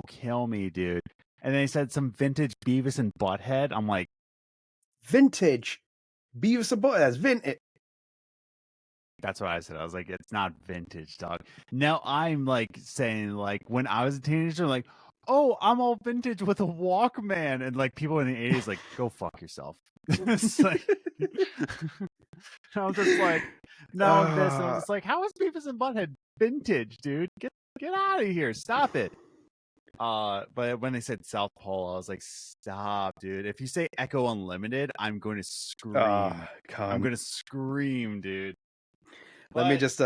kill me, dude. And then he said some vintage Beavis and Butthead. I'm like, vintage Beavis and Butthead? That's vintage. That's what I said. I was like, it's not vintage, dog. Now I'm like saying, like, when I was a teenager, like, oh, I'm all vintage with a Walkman. And like people in the 80s, like, go fuck yourself. It's like, I was just like, no, this. And I was just like, how is Beavis and Butthead vintage, dude? Get out of here. Stop it. But when they said South Pole, I was like, stop, dude. If you say Echo Unlimited, I'm going to scream. I'm Can't. going to scream, dude. Let me But just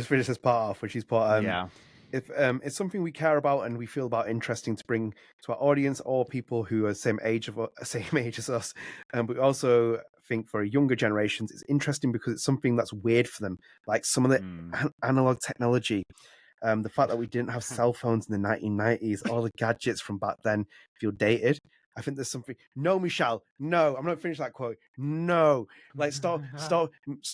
finish this part off, which is part yeah. if it's something we care about and we feel about interesting to bring to our audience or people who are same age as us, and we also think for younger generations it's interesting because it's something that's weird for them, like some of the analog technology. The fact that we didn't have cell phones in the 1990s, all the gadgets from back then feel dated. I think there's something. No, Michel. No, I'm not finished that quote. No, like stop.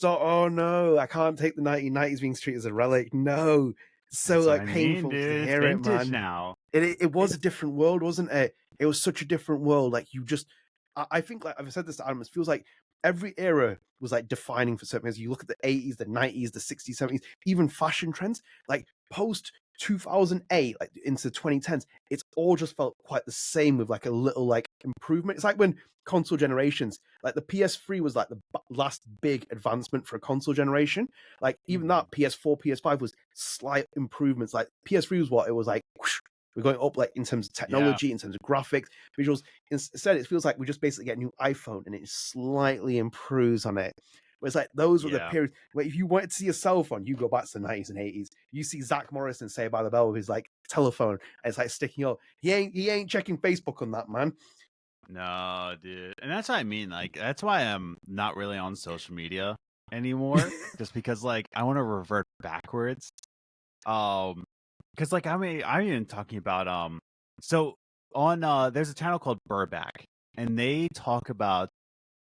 Oh no, I can't take the 1990s being treated as a relic. No, it's so That's what like I mean, painful dude. to It's hear it, vintage man. now. It was a different world, wasn't it? It was such a different world. Like you just, I think, like I've said this to Adam, it feels like every era was like defining for certain things. You look at the 80s, the 90s, the 60s, 70s, even fashion trends, like post 2008, like into 2010s, it's all just felt quite the same with like a little like improvement. It's like when console generations, like the PS3 was like the last big advancement for a console generation. Like even that PS4, PS5 was slight improvements. Like PS3 was what it was like. Whoosh, we're going up like in terms of technology, in terms of graphics, visuals. Instead, it feels like we just basically get a new iPhone and it slightly improves on it. But it's like those were the periods where if you wanted to see a cell phone, you go back to the 90s and 80s. You see Zach Morrison say by the bell with his like telephone, and it's like sticking up. He ain't checking Facebook on that, man. No, dude. And that's what I mean. Like, that's why I'm not really on social media anymore. Just because like I want to revert backwards. Because like I'm even talking about so on there's a channel called Burback, and they talk about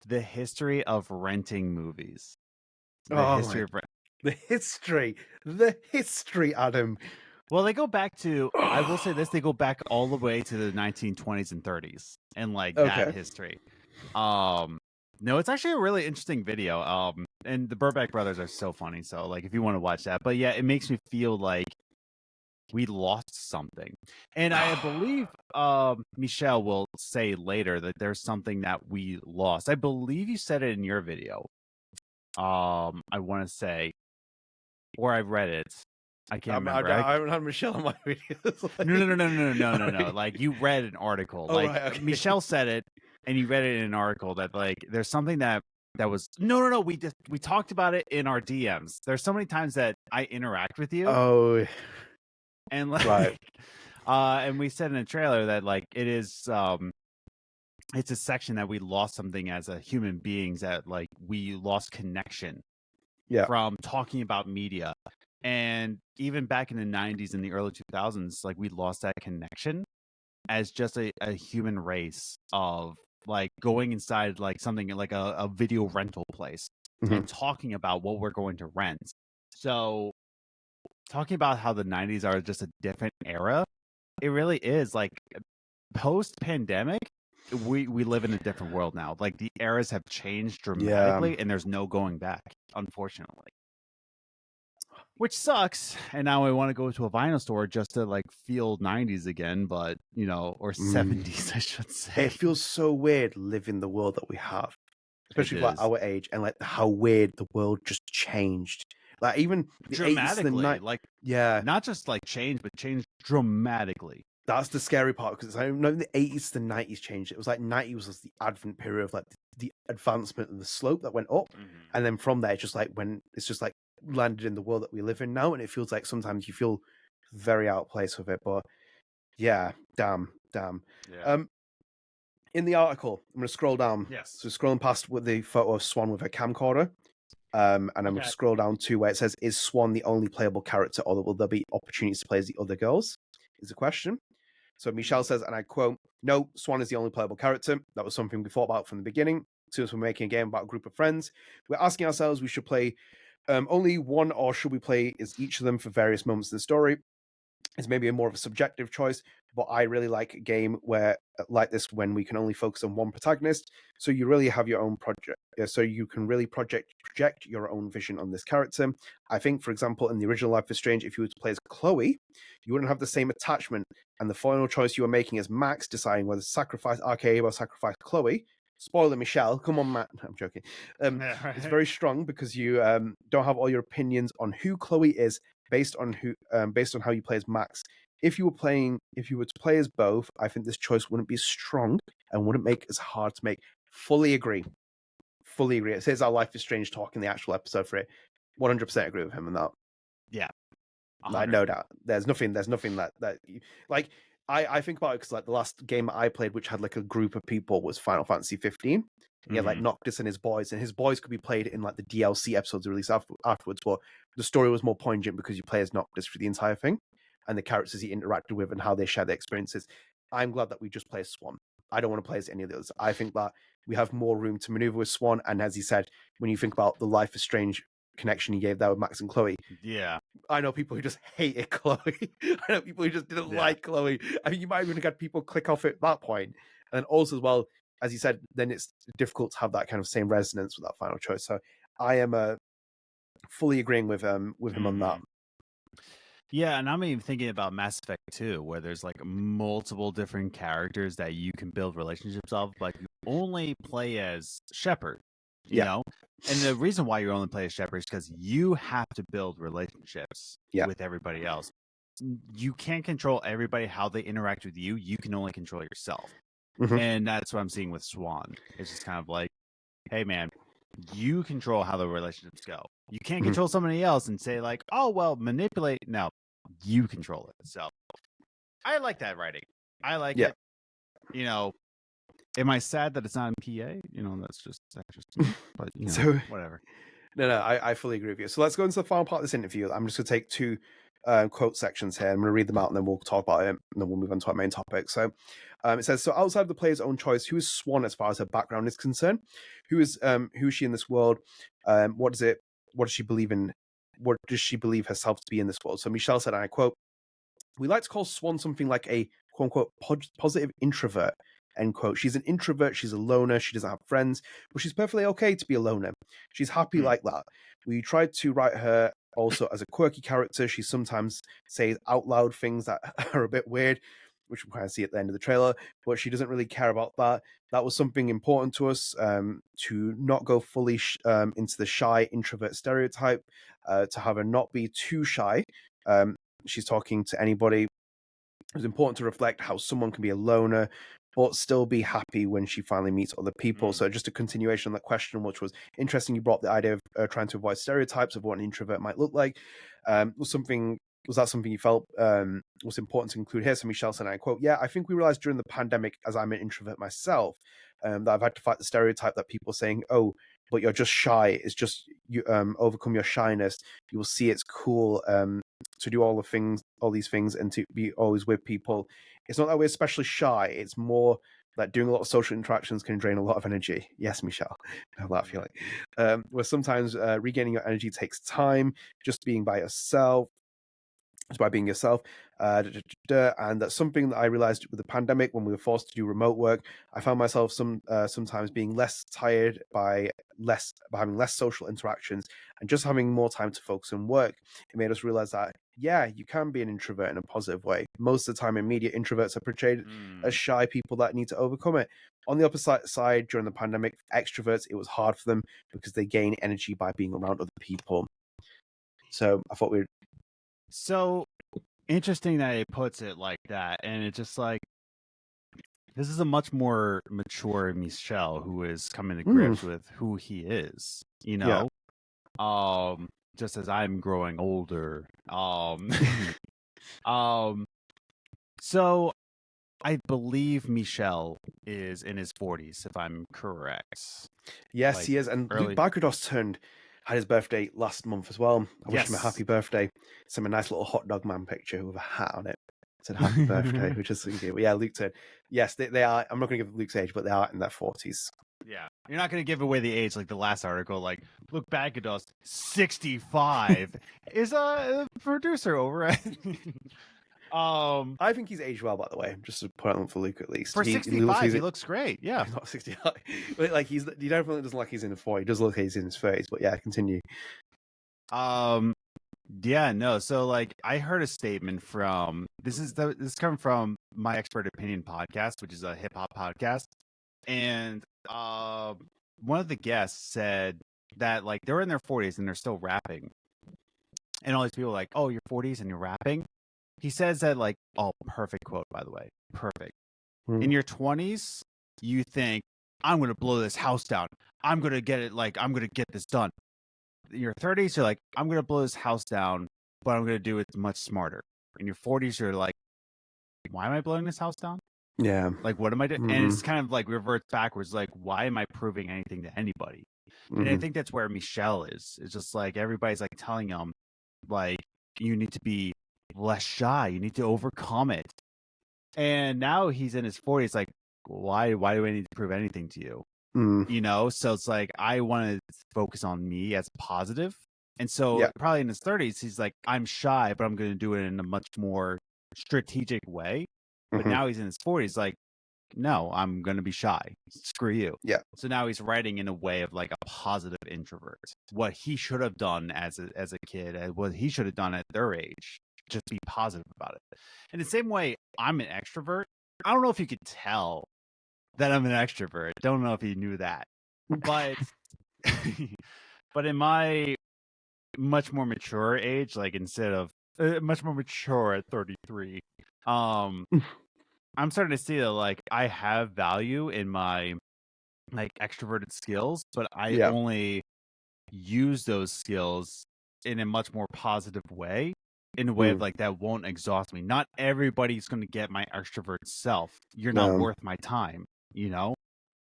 the history of renting movies. The history, Adam. Well, they go back to, I will say this, they go back all the way to the 1920s and 30s and like that history. No, it's actually a really interesting video. And the Burback brothers are so funny. So like if you want to watch that, but yeah, it makes me feel like we lost something. And I believe Michel will say later that there's something that we lost. I believe you said it in your video. I want to say, or I've read it. I can't remember. I haven't had Michel on my videos. Like... No. Like you read an article. Michel said it, and you read it in an article that like there's something that was no. We talked about it in our DMs. There's so many times that I interact with you. Oh, and like, and we said in a trailer that like it is it's a section that we lost something as a human beings, that like we lost connection from talking about media. And even back in the 90s and the early 2000s, like we lost that connection as just a human race of like going inside like something like a video rental place and talking about what we're going to rent. So talking about how the 90s are just a different era, it really is. Like post-pandemic, we live in a different world now. Like the eras have changed dramatically and there's no going back, unfortunately. Which sucks. And now I want to go to a vinyl store just to like feel 90s again, but you know, or 70s, I should say. It feels so weird living the world that we have, especially like our age, and like how weird the world just changed. Like even the dramatically, like not just like change, but change dramatically. That's the scary part, because I know the 80s to the 90s changed. It was like 90s was the advent period of like the advancement and the slope that went up, and then from there, it's just like when it's just like landed in the world that we live in now, and it feels like sometimes you feel very out of place with it. But yeah, damn. In the article, I'm going to scroll down. So scrolling past with the photo of Swan with her camcorder. And I'm going to scroll down to where it says, is Swan the only playable character, or will there be opportunities to play as the other girls? Is the question. So Michel says, and I quote, no, Swan is the only playable character. That was something we thought about from the beginning. As soon as we're making a game about a group of friends, we're asking ourselves, we should play only one, or should we play as each of them for various moments in the story? It's maybe a more of a subjective choice, but I really like a game where like this, when we can only focus on one protagonist, so you really have your own project, so you can really project your own vision on this character. I think, for example, in the original Life is Strange, if you were to play as Chloe, you wouldn't have the same attachment, and the final choice you are making as Max, deciding whether to sacrifice RK or sacrifice Chloe. Spoiler, Michel. Come on, Matt. I'm joking. It's very strong because you don't have all your opinions on who Chloe is based on how you play as Max. if you were to play as both, I think this choice wouldn't be as strong and wouldn't make as hard to make. Fully agree. It says our Life is Strange talk in the actual episode for it. 100% agree with him on that. Yeah. Like, no doubt. There's nothing that like I think about it because like the last game I played, which had like a group of people, was Final Fantasy 15. He had like Noctis and his boys could be played in like the DLC episodes released afterwards, but the story was more poignant because you play as Noctis for the entire thing, and the characters he interacted with and how they share their experiences. I'm glad that we just play as Swan. I don't want to play as any of the others. I think that we have more room to maneuver with Swan, and as he said, when you think about the Life is Strange connection he gave there with Max and Chloe. Yeah. I know people who just hated Chloe. I know people who just didn't like Chloe. I mean, you might even have had people click off at that point. And then also as well, as you said, then it's difficult to have that kind of same resonance with that final choice. So I am fully agreeing with him on that. Yeah, and I'm even thinking about Mass Effect 2, where there's like multiple different characters that you can build relationships of, but you only play as Shepard, you know? And the reason why you only play as Shepard is because you have to build relationships with everybody else. You can't control everybody, how they interact with you. You can only control yourself. And that's what I'm seeing with Swan. It's just kind of like, hey, man, you control how the relationships go. You can't control somebody else and say like, oh, well, manipulate. No, you control it. So I like that writing. I like it. You know, am I sad that it's not in PA? You know, that's just but you know, so, whatever. No, I fully agree with you. So let's go into the final part of this interview. I'm just going to take two quote sections here. I'm going to read them out and then we'll talk about it and then we'll move on to our main topic. So it says, so outside of the player's own choice, who is Swan as far as her background is concerned? Who is she in this world? What does she believe in? What does she believe herself to be in this world? So Michel said, and I quote, we like to call Swan something like a quote unquote positive introvert, end quote. She's an introvert, she's a loner, she doesn't have friends, but she's perfectly okay to be a loner. She's happy like that. We tried to write her also as a quirky character. She sometimes says out loud things that are a bit weird, which we kind of see at the end of the trailer, but she doesn't really care about that. That was something important to us, to not go fully into the shy introvert stereotype, to have her not be too shy. She's talking to anybody. It was important to reflect how someone can be a loner but still be happy when she finally meets other people. So just a continuation on that question, which was interesting. You brought up the idea of trying to avoid stereotypes of what an introvert might look like. Was that something you felt was important to include here? So Michel said, and I quote, yeah, I think we realized during the pandemic, as I'm an introvert myself, that I've had to fight the stereotype that people saying, oh, but you're just shy. It's just you overcome your shyness. You will see it's cool to do all these things and to be always with people. It's not that we're especially shy. It's more that doing a lot of social interactions can drain a lot of energy. Yes, Michelle, I have that feeling. Where sometimes regaining your energy takes time, just being by yourself, by being yourself. And that's something that I realized with the pandemic when we were forced to do remote work. I found myself sometimes being less tired by having less social interactions and just having more time to focus on work. It made us realize that, yeah, you can be an introvert in a positive way. Most of the time in media, introverts are portrayed as shy people that need to overcome it. On the opposite side, during the pandemic, extroverts, it was hard for them because they gain energy by being around other people. So I thought So interesting that it puts it like that. And it's just like, this is a much more mature Michel who is coming to grips with who he is, you know? Yeah. Just as I'm growing older. So I believe Michel is in his 40s, if I'm correct. Yes, like, he is. And Luc Baghadoust had his birthday last month as well. I wish him a happy birthday. Sent him a nice little hot dog man picture with a hat on it. It said happy birthday, which is cute. But yeah, Luc said, yes, they are. I'm not going to give Luc's age, but they are in their 40s. Yeah. You're not going to give away the age like the last article. Like, Luc Baghadoust, 65, is a producer over at... I think he's aged well, by the way. Just to put it on for Luc at least. For 65, he looks great. Yeah, he's not 65, but like he definitely doesn't look like he's in the 40s. He does look like he's in his 30s. But yeah, continue. Yeah, no. So like, I heard a statement from this is coming from My Expert Opinion podcast, which is a hip hop podcast, and one of the guests said that like they're in their 40s and they're still rapping, and all these people are like, oh, you're 40s and you're rapping. he says that like, oh, perfect quote, by the way, perfect. Mm. In your 20s, you think, I'm going to blow this house down. I'm going to get it, like, I'm going to get this done. In your 30s, you're like, I'm going to blow this house down, but I'm going to do it much smarter. In your 40s, you're like, why am I blowing this house down? Yeah. Like, what am I doing? Mhm. And it's kind of like reverts backwards. Like, why am I proving anything to anybody? And I Mhm. think that's where Michel is. It's just like everybody's like telling him, like, you need to be less shy. You need to overcome it. And now he's in his 40s. Like, why do I need to prove anything to you? Mm. You know? So it's like, I want to focus on me as positive. And so Yeah. probably in his 30s, he's like, I'm shy, but I'm going to do it in a much more strategic way. But Mhm. now he's in his 40s, like, no, I'm going to be shy. Screw you. Yeah. So now he's writing in a way of like a positive introvert. What he should have done as a kid, what he should have done at their age, just be positive about it. In the same way, I'm an extrovert. I don't know if you could tell that I'm an extrovert. Don't know if you knew that. But but in my much more mature age, like instead of much more mature at 33, I'm starting to see that like I have value in my like extroverted skills, but I Yeah. only use those skills in a much more positive way, in a way of Mm. like that won't exhaust me. Not everybody's going to get my extrovert self. You're not No. worth my time, you know?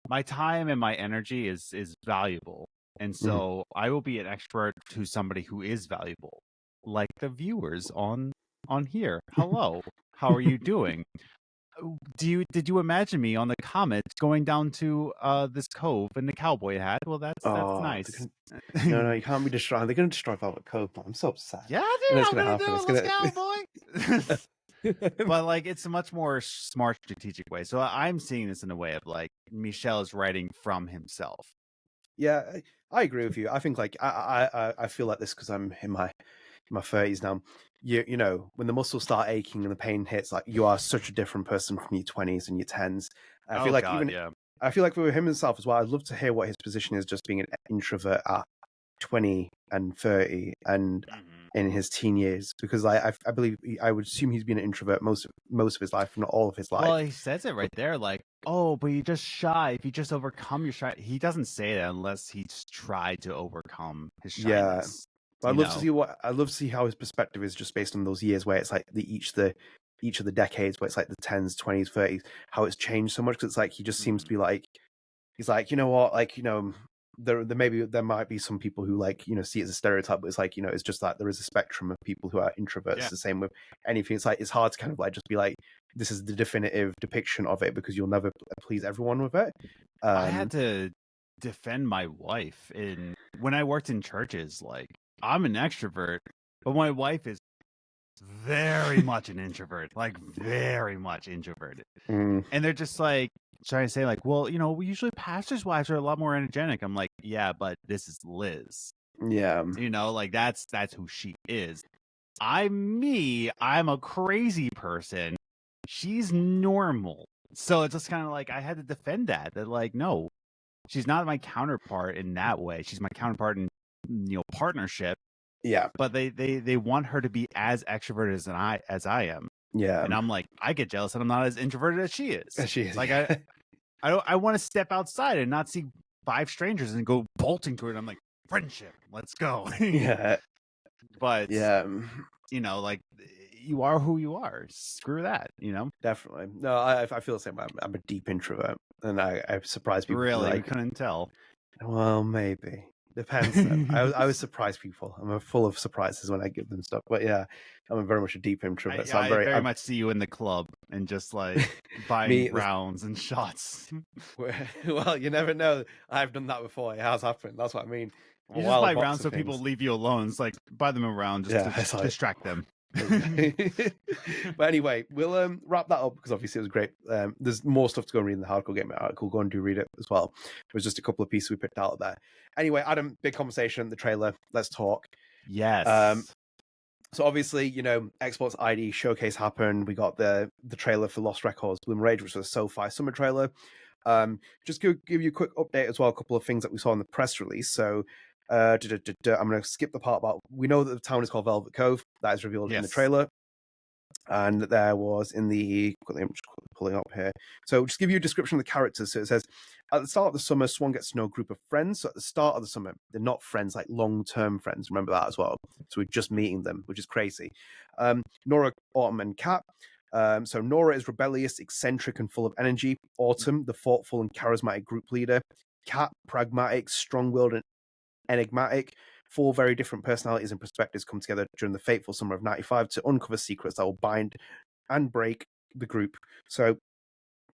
My time and my energy is valuable. And so I will be an extrovert to somebody who is valuable. Like the viewers on here. Hello. How are you doing? Did you imagine me on the comet going down to this cove in the cowboy hat? Well, that's Oh, nice. no, you can't be destroying. They're going to destroy Velvet Cove. I'm so upset. Yeah, You know dude, it's I'm going to gonna do happen. it. It's Let's going cowboy. to. But like, it's a much more smart, strategic way. So I'm seeing this in a way of like Michel is writing from himself. Yeah, I agree with you. I think like I feel like this because I'm in my 30s now. You know, when the muscles start aching and the pain hits, like you are such a different person from your 20s and your 10s. I feel Oh like God, yeah. I feel like for him himself as well, I'd love to hear what his position is just being an introvert at 20 and 30 and in his teen years, because I believe I would assume he's been an introvert most of his life, not all of his life. Well, he says it right there, like, oh, but you're just shy. If you just overcome your shy, he doesn't say that unless he's tried to overcome his shyness. But I'd love to see how his perspective is just based on those years where it's like each of the decades where it's like the 10s, 20s, 30s, how it's changed so much. Because it's like he just seems to be like, he's like, you know what, like, you know, there might be some people who like, you know, see it as a stereotype, but it's like, you know, it's just like there is a spectrum of people who are introverts. Yeah. The same with anything. It's like it's hard to kind of like just be like, this is the definitive depiction of it, because you'll never please everyone with it. I had to defend my wife when I worked in churches. Like, I'm an extrovert, but my wife is very much an introvert, like very much introverted. And they're just like trying to say like, well, you know, usually pastors' wives are a lot more energetic. I'm like, yeah, but this is Liz. Yeah. You know, like that's who she is. I'm a crazy person. She's normal. So it's just kind of like I had to defend that like, no, she's not my counterpart in that way. She's my counterpart in, you know, partnership. Yeah. But they want her to be as extroverted as I am. Yeah. And I'm like, I get jealous and I'm not as introverted as she is. She is. Like I want to step outside and not see 5 strangers and go bolting to it. I'm like, friendship, let's go. Yeah. But yeah, you know, like you are who you are. Screw that, you know. Definitely. No, I feel the same. I'm a deep introvert, and I surprise people. Really, like, we couldn't tell. Well, maybe depends. Though. I always surprise people. I'm full of surprises when I give them stuff. But yeah, I'm very much a deep introvert. So I very much see you in the club and just like buying rounds and shots. Well, you never know. I've done that before. It has happened. That's what I mean. You just buy rounds so people leave you alone. It's like buy them a round just to distract them. But anyway, we'll wrap that up because obviously it was great. There's more stuff to go and read in the Hardcore Gamer article. Go and do read it as well. There was just a couple of pieces we picked out of there. Anyway, Adam, big conversation, the trailer. Let's talk. Yes. So obviously, you know, Xbox ID showcase happened. We got the trailer for Lost Records Bloom Rage, which was a SoFi summer trailer. Just to give you a quick update as well, a couple of things that we saw in the press release. So I'm going to skip the part about, we know that the town is called Velvet Cove. That is revealed in the trailer. And there was in the quickly, I'm just pulling up here. So just give you a description of the characters. So it says at the start of the summer, Swan gets to know a group of friends. So at the start of the summer, they're not friends, like long-term friends. Remember that as well. So we're just meeting them, which is crazy. Nora, Autumn, and Kat. So Nora is rebellious, eccentric, and full of energy. Autumn, the thoughtful and charismatic group leader. Kat, pragmatic, strong-willed, and enigmatic. 4 very different personalities and perspectives come together during the fateful summer of '95 to uncover secrets that will bind and break the group. So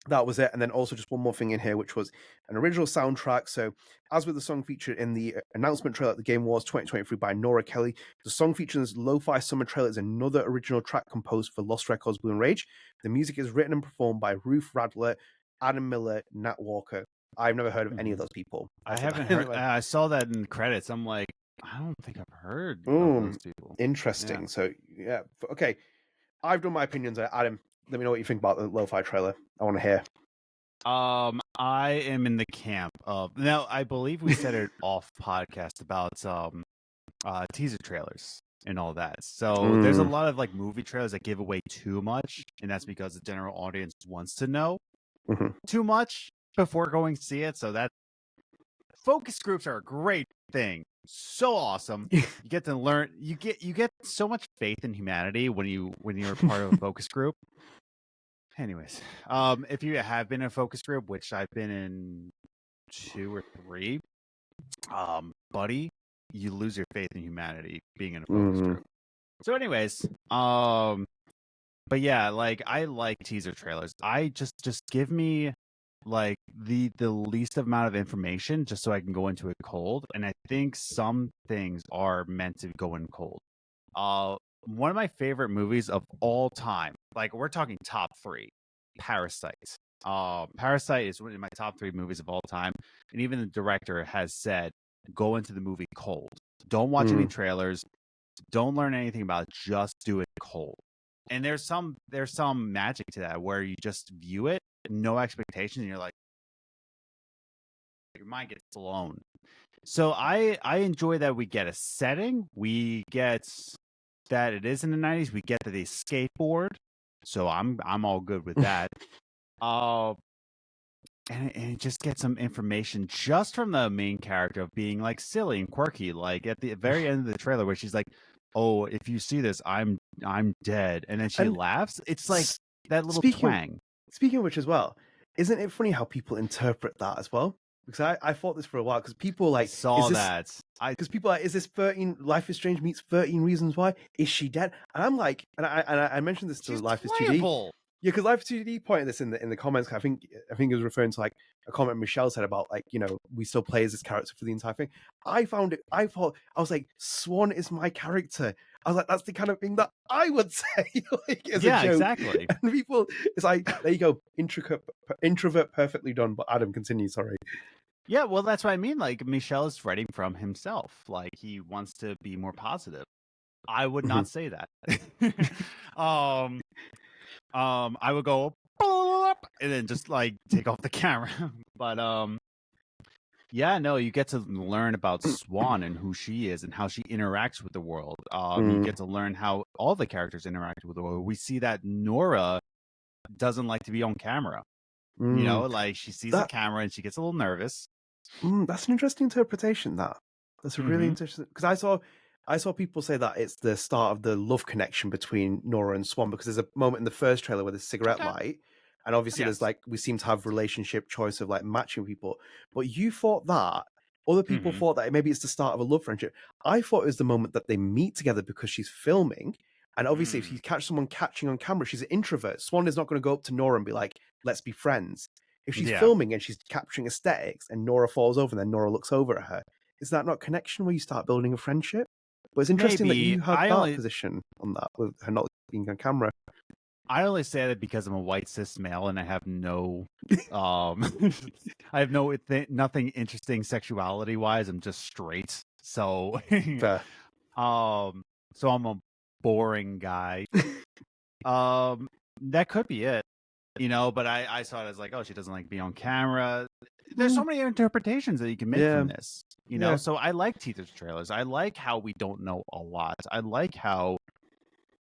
that was it. And then also just one more thing in here, which was an original soundtrack. So as with the song featured in the announcement trailer at the Game Awards 2023 by Nora Kelly, the song featured in this lo-fi summer trailer is another original track composed for Lost Records Blue and Rage. The music is written and performed by Ruth Radler, Adam Miller, Nat Walker. I've never heard of any of those people. I haven't heard. I saw that in credits. I'm like, I don't think I've heard of those people. Interesting. Yeah. So yeah, okay. I've done my opinions. Adam, let me know what you think about the lo-fi trailer. I want to hear. I am in the camp of now. I believe we said it off podcast about teaser trailers and all that. So there's a lot of like movie trailers that give away too much, and that's because the general audience wants to know too much before going to see it. So that focus groups are a great thing. So awesome. You get to learn. You get so much faith in humanity when you're part of a focus group. Anyways, if you have been in a focus group, which I've been in 2 or 3, buddy, you lose your faith in humanity being in a focus group. So anyways, but yeah, like I like teaser trailers. I just give me like the least amount of information just so I can go into it cold. And I think some things are meant to go in cold. One of my favorite movies of all time, like we're talking top 3, Parasite. Parasite is one of my top 3 movies of all time. And even the director has said, go into the movie cold. Don't watch any trailers. Don't learn anything about it. Just do it cold. And there's some magic to that where you just view it, no expectations, and you're like, your mind gets blown. So I enjoy that we get a setting, we get that it is in the 90s, we get that they skateboard, so I'm all good with that. And it just gets some information just from the main character of being like silly and quirky, like at the very end of the trailer where she's like, oh, if you see this, I'm dead, and then she laughs. It's like that little twang. Speaking of which as well, isn't it funny how people interpret that as well? Because I thought this for a while, because people like saw that. Because people are like, is this 13 Life is Strange meets 13 Reasons Why? Is she dead? And I'm like, and I mentioned this to Life is 2D. Yeah, because Life is 2D pointed this in the comments. I think it was referring to like a comment Michelle said about like, you know, we still play as this character for the entire thing. I was like, Swan is my character. I was like, that's the kind of thing that I would say, like, as a joke. Exactly. And people, it's like, there you go, introvert perfectly done. But Adam, continue, sorry. Yeah, well, that's what I mean. Like, Michel is writing from himself. Like, he wants to be more positive. I would not say that. I would go and then just like take off the camera. But yeah, no, you get to learn about Swan and who she is and how she interacts with the world. You get to learn how all the characters interact with the world. We see that Nora doesn't like to be on camera. You know, like she sees the camera and she gets a little nervous. That's an interesting interpretation. That's a really interesting, because I saw people say that it's the start of the love connection between Nora and Swan, because there's a moment in the first trailer where there's cigarette light, and obviously there's like, we seem to have relationship choice of like matching people. But you thought that other people thought that maybe it's the start of a love friendship. I thought it was the moment that they meet together because she's filming. And obviously, if you catch someone catching on camera, she's an introvert. Swan is not going to go up to Nora and be like, let's be friends. If she's filming and she's capturing aesthetics and Nora falls over and then Nora looks over at her, is that not connection where you start building a friendship? But it's interesting that you had that position on that with her not being on camera. I only say that because I'm a white cis male and I have no, I have nothing interesting sexuality wise. I'm just straight. So, Fair. So I'm a boring guy. That could be it, you know, but I saw it as like, oh, she doesn't like being on camera. There's so many interpretations that you can make from this, you know? So I like teaser trailers. I like how we don't know a lot. I like how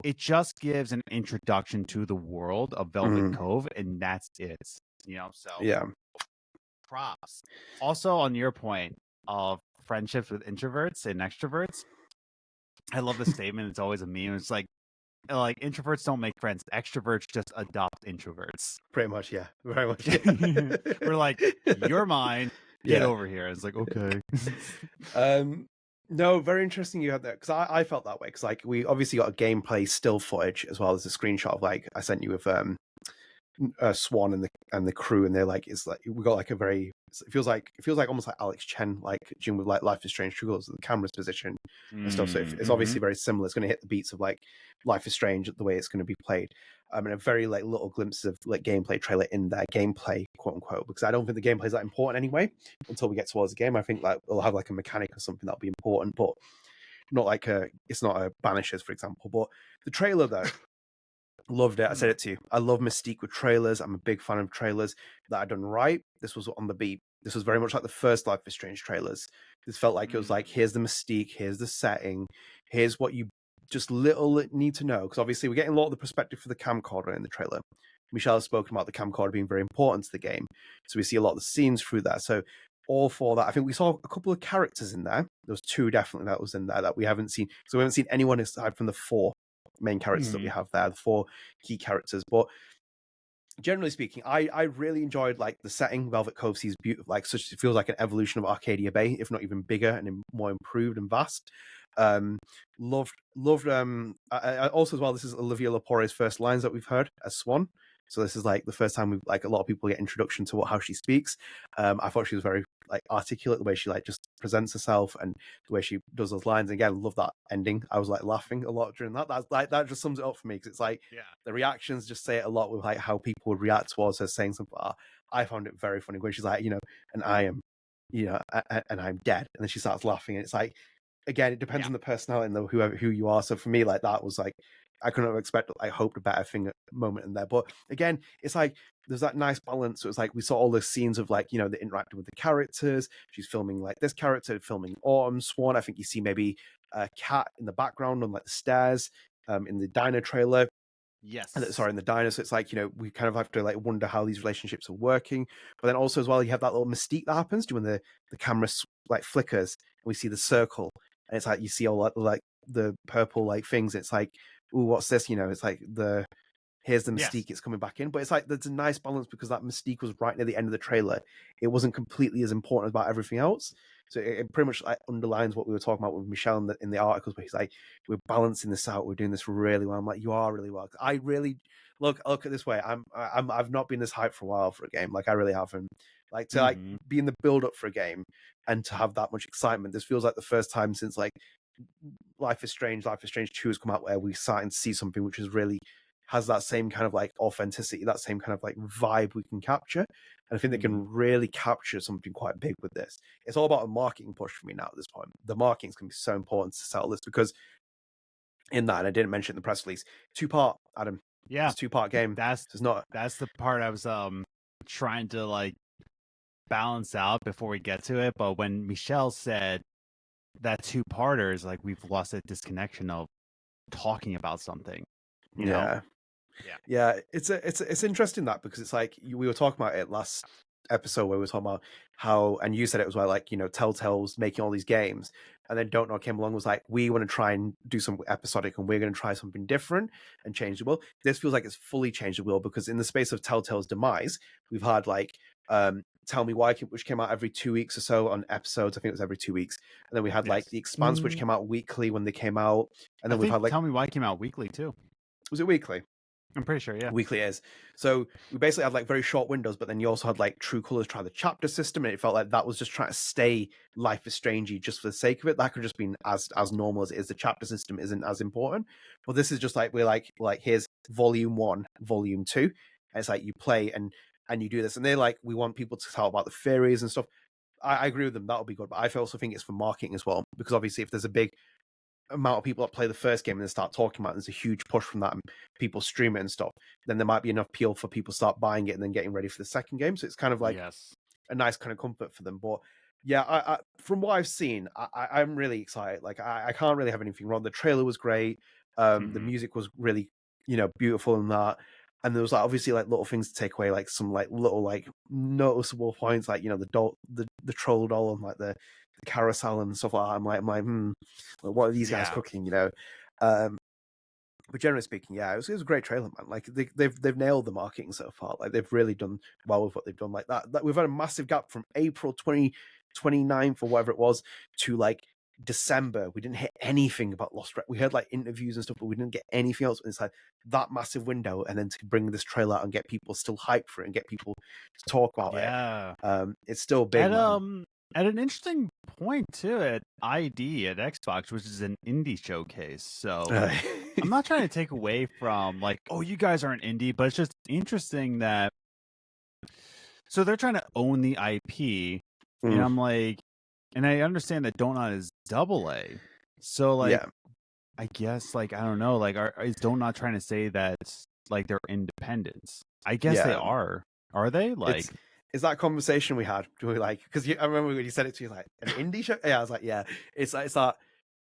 it just gives an introduction to the world of Velvet Cove, and that's it. So Yeah. props. Also, on your point of friendships with introverts and extroverts, I love the statement. It's always a meme. It's like introverts don't make friends. Extroverts just adopt introverts. Pretty much, yeah. Very much. Yeah. We're like, you're mine. Get over here. It's like, okay. No, very interesting you had that, because I felt that way, because like we obviously got a gameplay still footage as well as a screenshot of like I sent you with Swan and the crew, and they're like, it's like we got like it feels like almost like Alex Chen, like Jim with like Life is Strange Struggles, the camera's position and stuff. So it's obviously very similar. It's going to hit the beats of like Life is Strange, the way it's going to be played. And a very like little glimpses of like gameplay trailer in their gameplay, quote unquote, because I don't think the gameplay is that important anyway until we get towards the game. I think like we'll have like a mechanic or something that'll be important, but not like it's not a Banishers, for example. But the trailer though, loved it. I said it to you. I love Mystique with trailers. I'm a big fan of trailers that are done right. This was on the beat. This was very much like the first Life is Strange trailers. This felt like it was like, here's the Mystique, here's the setting, here's what you just little need to know. Because obviously we're getting a lot of the perspective for the camcorder in the trailer. Michelle has spoken about the camcorder being very important to the game. So we see a lot of the scenes through that. So all for that. I think we saw a couple of characters in there. There was 2 definitely that was in there that we haven't seen. So we haven't seen anyone aside from the 4 main characters that we have there, the 4 key characters. But generally speaking, I really enjoyed like the setting. Velvet Cove sees beautiful, like such, it feels like an evolution of Arcadia Bay, if not even bigger and more improved and vast. Loved I also as well, this is Olivia Lapore's first lines that we've heard as Swan. So this is like the first time we've like a lot of people get introduction to how she speaks. I thought she was very like articulate, the way she like just presents herself and the way she does those lines. And again, love that ending. I was like laughing a lot during that. That's like, that just sums it up for me, because it's like the reactions just say it a lot with like how people would react towards her saying something. I found it very funny when she's like, and I am, and I'm dead, and then she starts laughing, and it's like, again, it depends on the personality and who you are. So for me, like that was like, I couldn't have expected, I hoped a better thing moment in there. But again, it's like there's that nice balance. So it's like we saw all the scenes of like, the interacting with the characters. She's filming like this character, filming Autumn, Swan. I think you see maybe a cat in the background on like the stairs in the diner trailer. Yes. Sorry, in the diner. So it's like, we kind of have to like wonder how these relationships are working. But then also as well, you have that little mystique that happens when the camera like flickers and we see the circle. And it's like you see all like the purple like things. It's like, ooh, what's this? It's like here's the mystique. It's coming back in. But it's like there's a nice balance, because that mystique was right near the end of the trailer. It wasn't completely as important about everything else. So it pretty much like underlines what we were talking about with Michelle in the articles, where he's like, we're balancing this out. We're doing this really well. I'm like, you are really well. I really look at it this way. I've not been this hyped for a while for a game. Like I really haven't. Like to like be in the build up for a game and to have that much excitement. This feels like the first time since like Life is Strange 2 has come out, where we starting to see something which is really has that same kind of like authenticity, that same kind of like vibe we can capture. And I think they can really capture something quite big with this. It's all about a marketing push for me now at this point. The marketing is going to be so important to sell this, because in that, and I didn't mention in the press release, 2-part, Adam. Yeah. It's 2-part game. That's the part I was trying to like balance out before we get to it. But when Michelle said that 2-parter is like, we've lost a disconnection of talking about something, you know? Yeah, it's interesting that, because it's like we were talking about it last episode where we were talking about how, and you said it was like Telltale's making all these games, and then Don't Nod came along, was like, we want to try and do something episodic, and we're going to try something different and change the world. This feels like it's fully changed the world, because in the space of Telltale's demise, we've had like Tell Me Why, which came out every 2 weeks or so on episodes. I think it was every 2 weeks. And then we had like The Expanse, which came out weekly when they came out. And then we've had like Tell Me Why came out weekly too. Was it weekly? I'm pretty sure, yeah. Weekly is. So we basically had like very short windows, but then you also had like True Colors try the chapter system, and it felt like that was just trying to stay Life is Strangey just for the sake of it. That could just been as normal as it is. The chapter system isn't as important. But this is just like, we're like here's volume 1, volume 2. And it's like you play and you do this. And they're like, we want people to talk about the theories and stuff. I agree with them. That would be good. But I also think it's for marketing as well, because obviously if there's a big amount of people that play the first game and then start talking about it, there's a huge push from that and people stream it and stuff, then there might be enough appeal for people to start buying it and then getting ready for the second game. So it's kind of like a nice kind of comfort for them. But yeah, I from what I've seen, I'm really excited. Like I can't really have anything wrong. The trailer was great. The music was really, beautiful in that. And there was like obviously like little things to take away, like some like little like noticeable points, like the troll doll and like the carousel and stuff like that. What are these guys cooking? But generally speaking, yeah, it was a great trailer, man. Like they've nailed the marketing so far. Like they've really done well with what they've done. Like that we've had a massive gap from April 29th or whatever it was to like December. We didn't hit anything about Lost Records. We heard like interviews and stuff, but we didn't get anything else. It's like that massive window, and then to bring this trailer out and get people still hyped for it and get people to talk about it. It's still big. At an interesting point too, at ID at Xbox, which is an indie showcase. So I'm not trying to take away from like, oh, you guys aren't indie, but it's just interesting that. So they're trying to own the IP, and I'm like, and I understand that Don't Nod is AA. So like, I guess like I don't know, like is Don't Nod trying to say that like they're independents? I guess they are. Are they like? Is that conversation we had? We like because I remember when you said it to you like an indie show. Yeah, I was like, yeah, it's that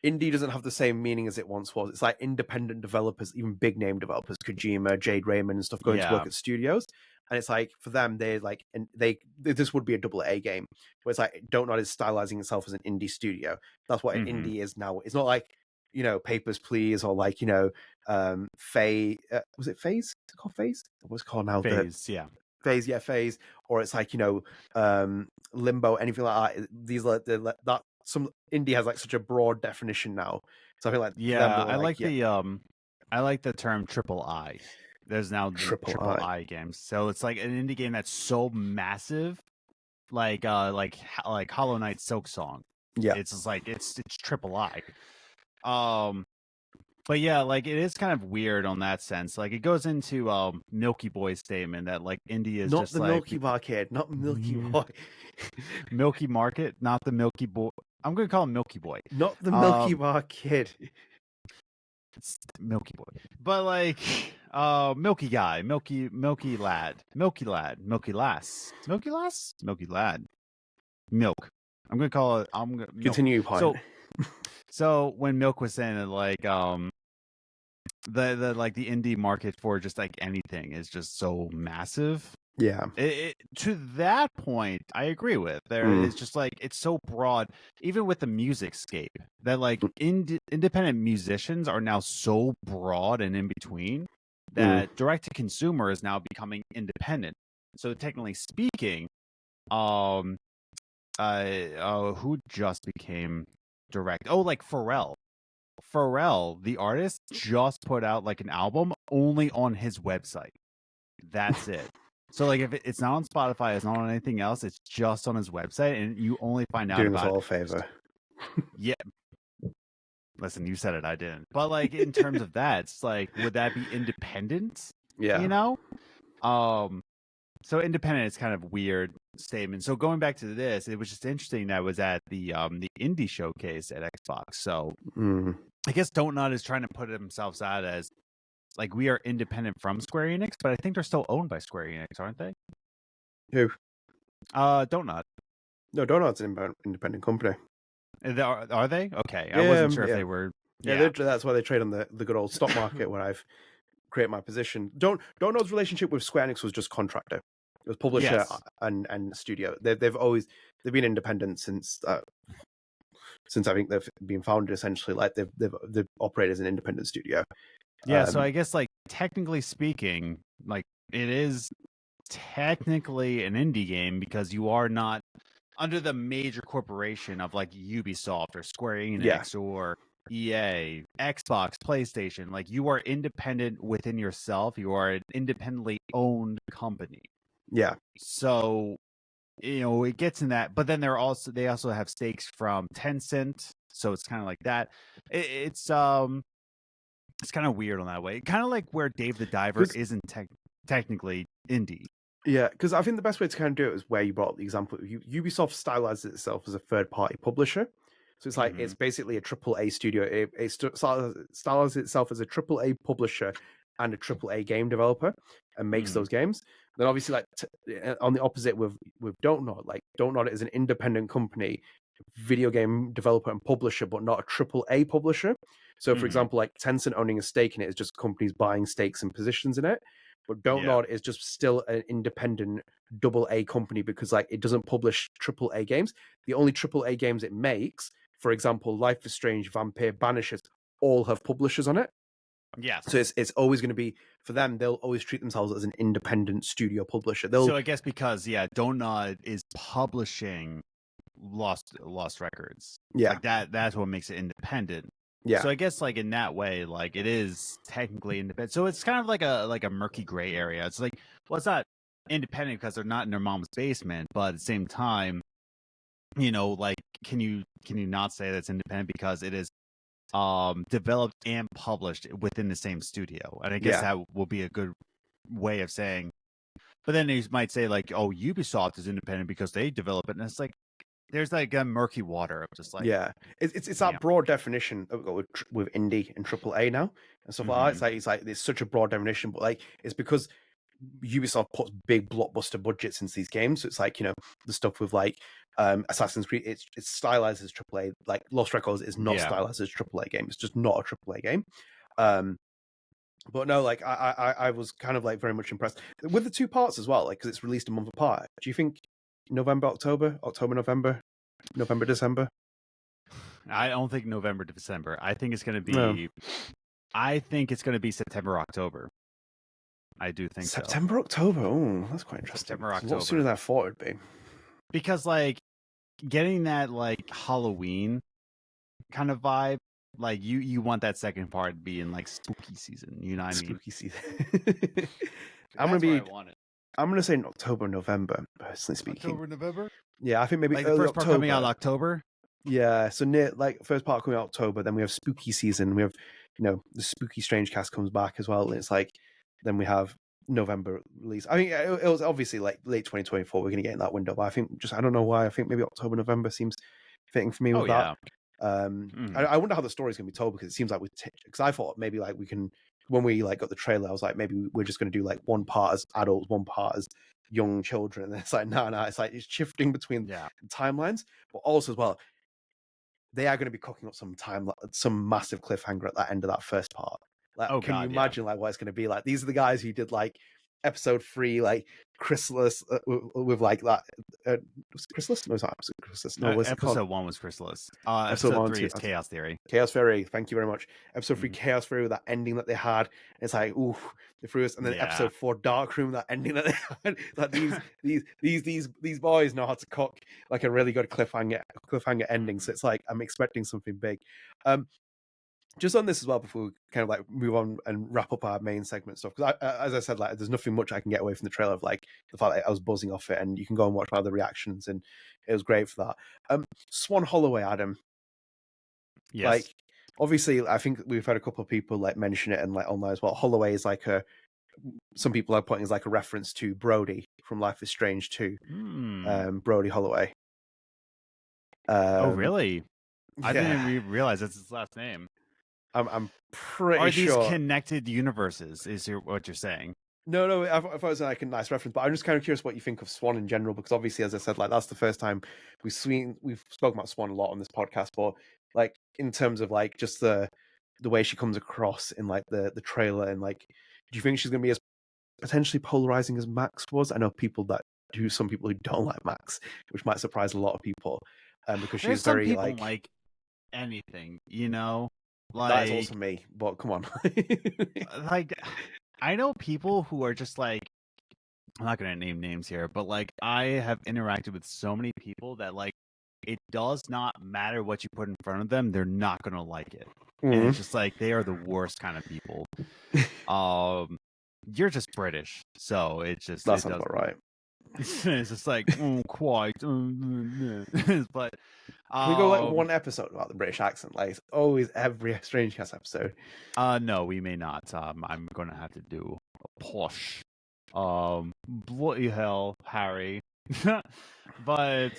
indie doesn't have the same meaning as it once was. It's like independent developers, even big name developers, Kojima, Jade Raymond, and stuff going to work at studios. And it's like for them, they're like, and this would be a AA game, where it's like Don't Nod is stylizing itself as an indie studio. That's what an indie is now. It's not like Papers, Please, or like Phase. Was it Phase? Is it called Phase? What's it called now? Phase, Phase, or it's like Limbo, anything like that. These like that some indie has like such a broad definition now. So I feel like I like the term triple I. There's now triple I games, so it's like an indie game that's so massive, like Hollow Knight Silk Song. Yeah, it's just like it's triple I. But yeah, like it is kind of weird on that sense. Like it goes into Milky Boy's statement that like indie is not just the like Milky Market, not Milky Boy, Milky Market, not the Milky Boy. I'm going to call him Milky Boy, not the Milky Market. It's Milky Boy, but like Milky Guy, Milky Lad, Milky Lad, Milky Lass, Milky Lass, Milky Lad, Milk. I'm going to call it. I'm going to continue. So when Milk was saying that like the like the indie market for just like anything is just so massive. Yeah. To that point, I agree with. It's just like it's so broad, even with the music scape, that like independent musicians are now so broad and in between that direct to consumer is now becoming independent. So technically speaking, who just became direct? Oh, like Pharrell. Pharrell, the artist, just put out like an album only on his website. That's it. So like if it's not on Spotify, it's not on anything else, it's just on his website, and you only find out about it. Doing us all a favor. Yeah. Listen, you said it, I didn't. But like in terms of that, it's like, would that be independent? Yeah. So independent is kind of weird statement. So going back to this, it was just interesting that I was at the indie showcase at Xbox. So I guess Don't Nod is trying to put themselves out as like we are independent from Square Enix, but I think they're still owned by Square Enix, aren't they? Who? Don't Nod. No, Don't Nod's an independent company. Are they? Okay, I wasn't sure if they were. Yeah, that's why they trade on the good old stock market where I've created my position. Don't Nod's relationship with Square Enix was just contractor. It was publisher and studio. They've been independent since I think they've been founded essentially. Like they've operated as an independent studio. Yeah, so I guess like technically speaking, like it is technically an indie game because you are not under the major corporation of like Ubisoft or Square Enix or EA, Xbox, PlayStation. Like you are independent within yourself. You are an independently owned company. Yeah. So it gets in that, but then they also have stakes from Tencent. So it's kind of like that. It's kind of weird on that way. Kind of like where Dave the Diver isn't technically indie. Yeah, because I think the best way to kind of do it is where you brought up the example. Ubisoft stylizes itself as a third-party publisher. So it's like it's basically a AAA studio. It stylizes itself as a AAA publisher and a AAA game developer and makes those games. Then obviously, like on the opposite with Don't Nod, like Don't Nod is an independent company video game developer and publisher, but not a triple A publisher. So, for Mhm. example, like Tencent owning a stake in it is just companies buying stakes and positions in it. But Don't Yeah. Nod is just still an independent double A company because like it doesn't publish triple A games. The only triple A games it makes, for example, Life is Strange, Vampire, Banishers, all have publishers on it. Yes. So it's always going to be for them. They'll always treat themselves as an independent studio publisher. They'll So I guess because Don't Nod is publishing Lost Records. Yeah. Like that's what makes it independent. yeah So I guess like in that way, like it is technically independent. So it's kind of like a murky gray area. It's like, well, it's not independent because they're not in their mom's basement, but at the same time, like can you not say that's independent because it is developed and published within the same studio? And I guess Yeah. that will be a good way of saying. But then you might say like, oh, Ubisoft is independent because they develop it, and it's like there's like a murky water of just like yeah. It's that Yeah. broad definition with indie and triple A now and stuff like that. It's like it's such a broad definition, but like it's because Ubisoft puts big blockbuster budgets into these games. So it's like the stuff with like Assassin's Creed. It's stylized as triple A. Like Lost Records is not Yeah. stylized as triple A game. It's just not a triple A game. But no, like I was kind of like very much impressed with the two parts as well, like because it's released a month apart. Do you think November, October, November, December? I don't think November to December. I think it's going to be. No. I think it's going to be September, October. I do think September, October. Oh, that's quite interesting. September, It's a lot October. sooner than I thought it'd be. Because like getting that like Halloween kind of vibe, like you want that second part to be in like spooky season. You know what I mean? Spooky season. I'm gonna say in October, November, personally speaking. October, November. Yeah, I think maybe Like early the first part October. coming out in October. Yeah, so near like first part coming out October, then we have spooky season. We have the spooky StrangeCast comes back as well. And it's like then we have November release. I mean, it was obviously like late 2024. We're gonna get in that window, but I think I don't know why. I think maybe October, November seems fitting for me with that. I wonder how the story's gonna be told because it seems like because I thought maybe like we can when we like got the trailer, I was like maybe we're just gonna do like one part as adults, one part as young children. And it's like no, it's like it's shifting between timelines, but also as well. They are going to be cooking up some massive cliffhanger at that end of that first part. Like, can you imagine like what it's going to be like? These are the guys who did like episode 3, like Chrysalis with like that. Was it Chrysalis? No, it's not episode Chrysalis. No, episode 1 was Chrysalis. Episode 3 is Chaos Theory. Chaos Theory. Thank you very much. Episode 3, Chaos Theory, with that ending that they had. It's like, ooh, they threw us. And then episode 4, Dark Room, that ending that they had. Like these boys know how to cook like a really good cliffhanger ending. So it's like I'm expecting something big. Just on this as well before we kind of like move on and wrap up our main segment stuff, because as I said, like there's nothing much I can get away from the trailer of like the fact that I was buzzing off it, and you can go and watch my other reactions, and it was great for that. Swan Holloway, Adam. Yes. Like obviously, I think we've had a couple of people like mention it and like online as well. Holloway is like some people are putting as like a reference to Brody from Life is Strange 2. Brody Holloway. Oh really? I yeah. didn't realize that's his last name. I'm pretty sure. Are these sure. connected universes? Is what you're saying? No. I thought it was like a nice reference, but I'm just kind of curious what you think of Swan in general, because obviously, as I said, like that's the first time we've spoken about Swan a lot on this podcast, but like in terms of like just the way she comes across in like the trailer, and like, do you think she's going to be as potentially polarizing as Max was? I know some people who don't like Max, which might surprise a lot of people, because she's very like anything, Like, that is also me, but come on. Like, I know people who are just like, I'm not going to name names here, but like, I have interacted with so many people that like, it does not matter what you put in front of them, they're not going to like it. And it's just like, they are the worst kind of people. You're just British, so it's just that sounds about right. It's just like quite, but can we go like one episode about the British accent? Like it's always every StrangeCast episode. No, we may not. I'm gonna have to do a posh. Bloody hell, Harry. But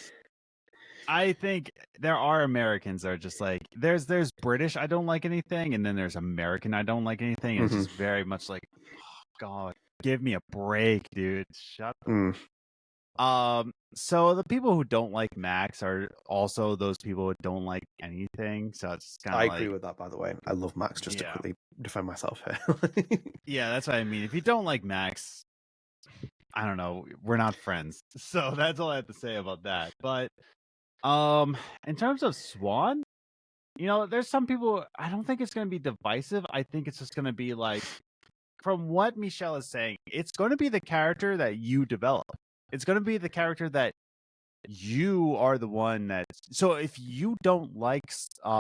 I think there are Americans that are just like there's British I don't like anything, and then there's American I don't like anything. And it's just very much like, oh, God, give me a break, dude. Shut up. So the people who don't like Max are also those people who don't like anything. So it's kind I of agree like, with that, by the way. I love Max, just to yeah, quickly defend myself here. yeah, that's what I mean. If you don't like Max, I don't know, we're not friends. So that's all I have to say about that. But in terms of Swan, there's some people. I don't think it's going to be divisive. I think it's just going to be like, from what Michel is saying, it's going to be the character that you develop. It's going to be the character that you are the one that. So if you don't like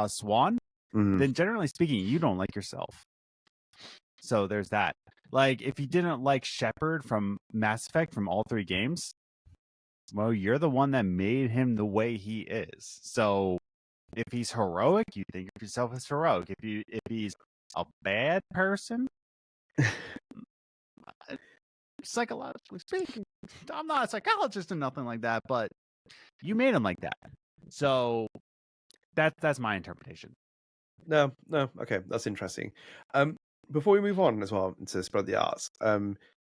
Swan, then generally speaking, you don't like yourself. So there's that. Like, if you didn't like Shepard from Mass Effect from all 3 games, well, you're the one that made him the way he is. So if he's heroic, you think of yourself as heroic. If he's a bad person, psychologically speaking, I'm not a psychologist or nothing like that, but you made him like that. So that's my interpretation. No, okay, that's interesting. Before we move on as well to spread the arts, I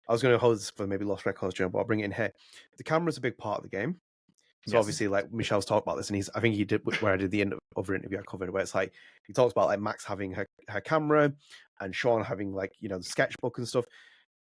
was going to hold this for maybe Lost Records Journal, but I'll bring it in here. The camera's a big part of the game. So Yes. obviously, like Michel's talked about this, and I think he did where I did the other interview I covered, where it's like he talks about like Max having her camera and Sean having like the sketchbook and stuff.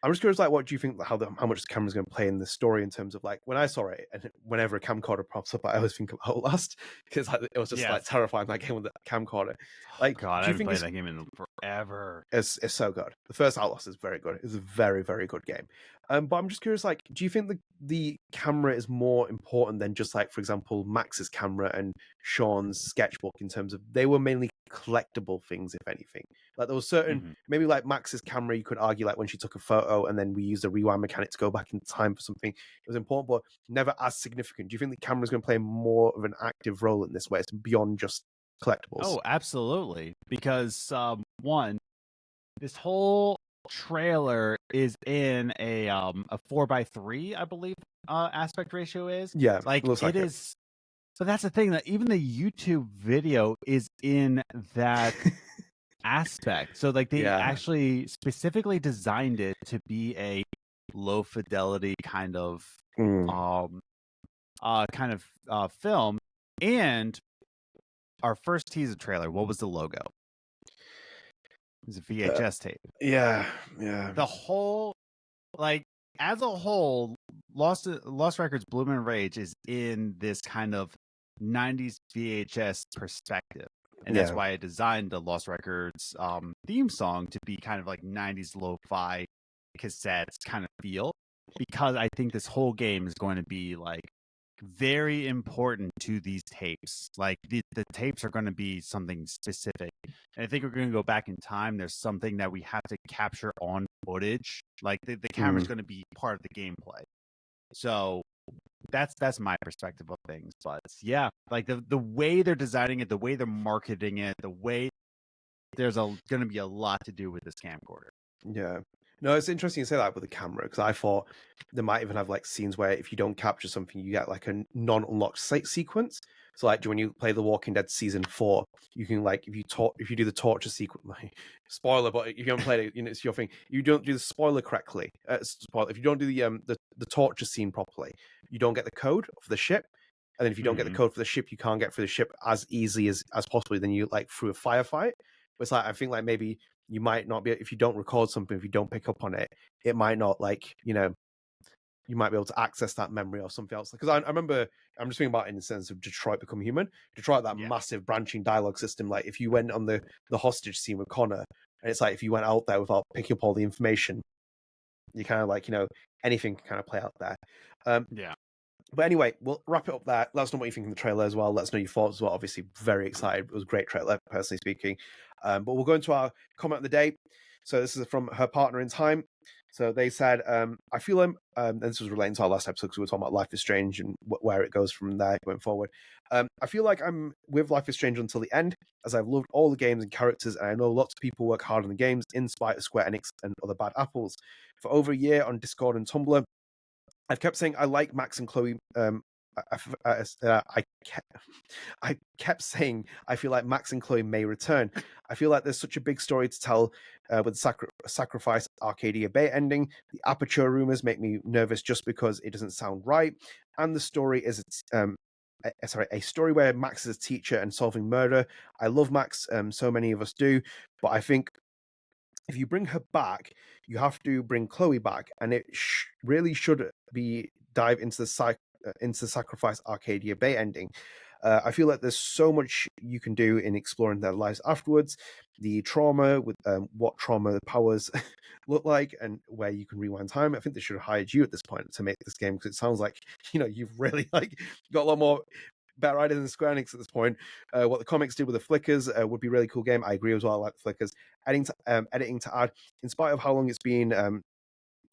I'm just curious, like, what do you think how much the camera's going to play in the story in terms of like when I saw it, and whenever a camcorder pops up, I always think of Outlast because like, it was just like terrifying that game with the camcorder. Like, God, do I you haven't think played that game in forever. It's so good. The first Outlast is very good. It's a very, very good game. But I'm just curious, like, do you think the camera is more important than just like, for example, Max's camera and Sean's sketchbook in terms of they were mainly collectible things, if anything? Like there was certain maybe like Max's camera, you could argue like when she took a photo and then we used a rewind mechanic to go back in time for something, it was important, but never as significant. Do you think the camera's going to play more of an active role in this way? It's beyond just collectibles. Oh, absolutely. Because one, this whole trailer is in a 4:3, I believe, aspect ratio is. Yeah, like looks like it is. So that's the thing, that even the YouTube video is in that aspect. So like they actually specifically designed it to be a low fidelity kind of film. And our first teaser trailer, what was the logo? It was a VHS tape. Yeah. The whole, like, as a whole, Lost Records Bloom and Rage is in this kind of 90s VHS perspective. And that's why I designed the Lost Records theme song to be kind of like 90s lo-fi cassettes kind of feel. Because I think this whole game is going to be like very important to these tapes. Like the tapes are going to be something specific. And I think we're going to go back in time. There's something that we have to capture on footage. Like the camera's going to be part of the gameplay. So that's my perspective of things. But yeah, like the way they're designing it, the way they're marketing it, the way there's going to be a lot to do with this camcorder. Yeah. No, it's interesting you say that with the camera, because I thought they might even have like scenes where if you don't capture something, you get like a non-unlocked sequence. So like when you play The Walking Dead season 4, you can like if you do the torture sequence, like, spoiler, but if you haven't played it, it's your thing. You don't do the spoiler correctly. If you don't do the torture scene properly, you don't get the code for the ship. And then if you don't get the code for the ship, you can't get through the ship as easily as possibly than you like through a firefight. But it's like I think like maybe you might not be, if you don't record something, if you don't pick up on it, it might not like, you might be able to access that memory or something else. Because I remember, I'm just thinking about it in the sense of Detroit Become Human. Detroit, that massive branching dialogue system. Like if you went on the hostage scene with Connor, and it's like if you went out there without picking up all the information, you kind of like, anything can kind of play out there. But anyway, we'll wrap it up there. Let us know what you think of the trailer as well. Let us know your thoughts as well. Obviously, very excited. It was a great trailer, personally speaking. But we'll go into our comment of the day. So this is from her partner in time. So they said, I feel and this was relating to our last episode because we were talking about Life is Strange and where it goes from there going forward. I feel like I'm with Life is Strange until the end, as I've loved all the games and characters, and I know lots of people work hard on the games in spite of Square Enix and other bad apples. For over a year on Discord and Tumblr, I've kept saying I like Max and Chloe I kept saying I feel like Max and Chloe may return. I feel like there's such a big story to tell with the Sacrifice Arcadia Bay ending. The Aperture rumors make me nervous just because it doesn't sound right, and the story is a story where Max is a teacher and solving murder. I love Max, so many of us do, but I think if you bring her back, you have to bring Chloe back, and it really should be dive into the Sacrifice Arcadia Bay ending. I feel like there's so much you can do in exploring their lives afterwards, the trauma with what trauma the powers look like, and where you can rewind time. I think they should have hired you at this point to make this game, because it sounds like you've really got a lot more better idea than Square Enix at this point. What the comics did with the flickers would be a really cool game. I agree as well. I like the flickers. Editing to add, in spite of how long it's been,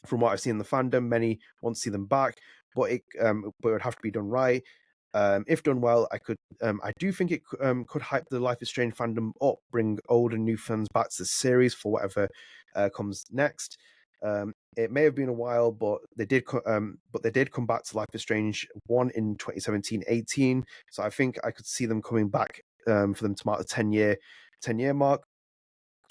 from what I've seen in the fandom, many want to see them back, but it would have to be done right. If done well, I do think it could hype the Life is Strange fandom up, bring old and new fans back to the series for whatever comes next. It may have been a while, but they did come back to Life is Strange 1 in 2017-18. So I think I could see them coming back for them to mark the 10-year mark.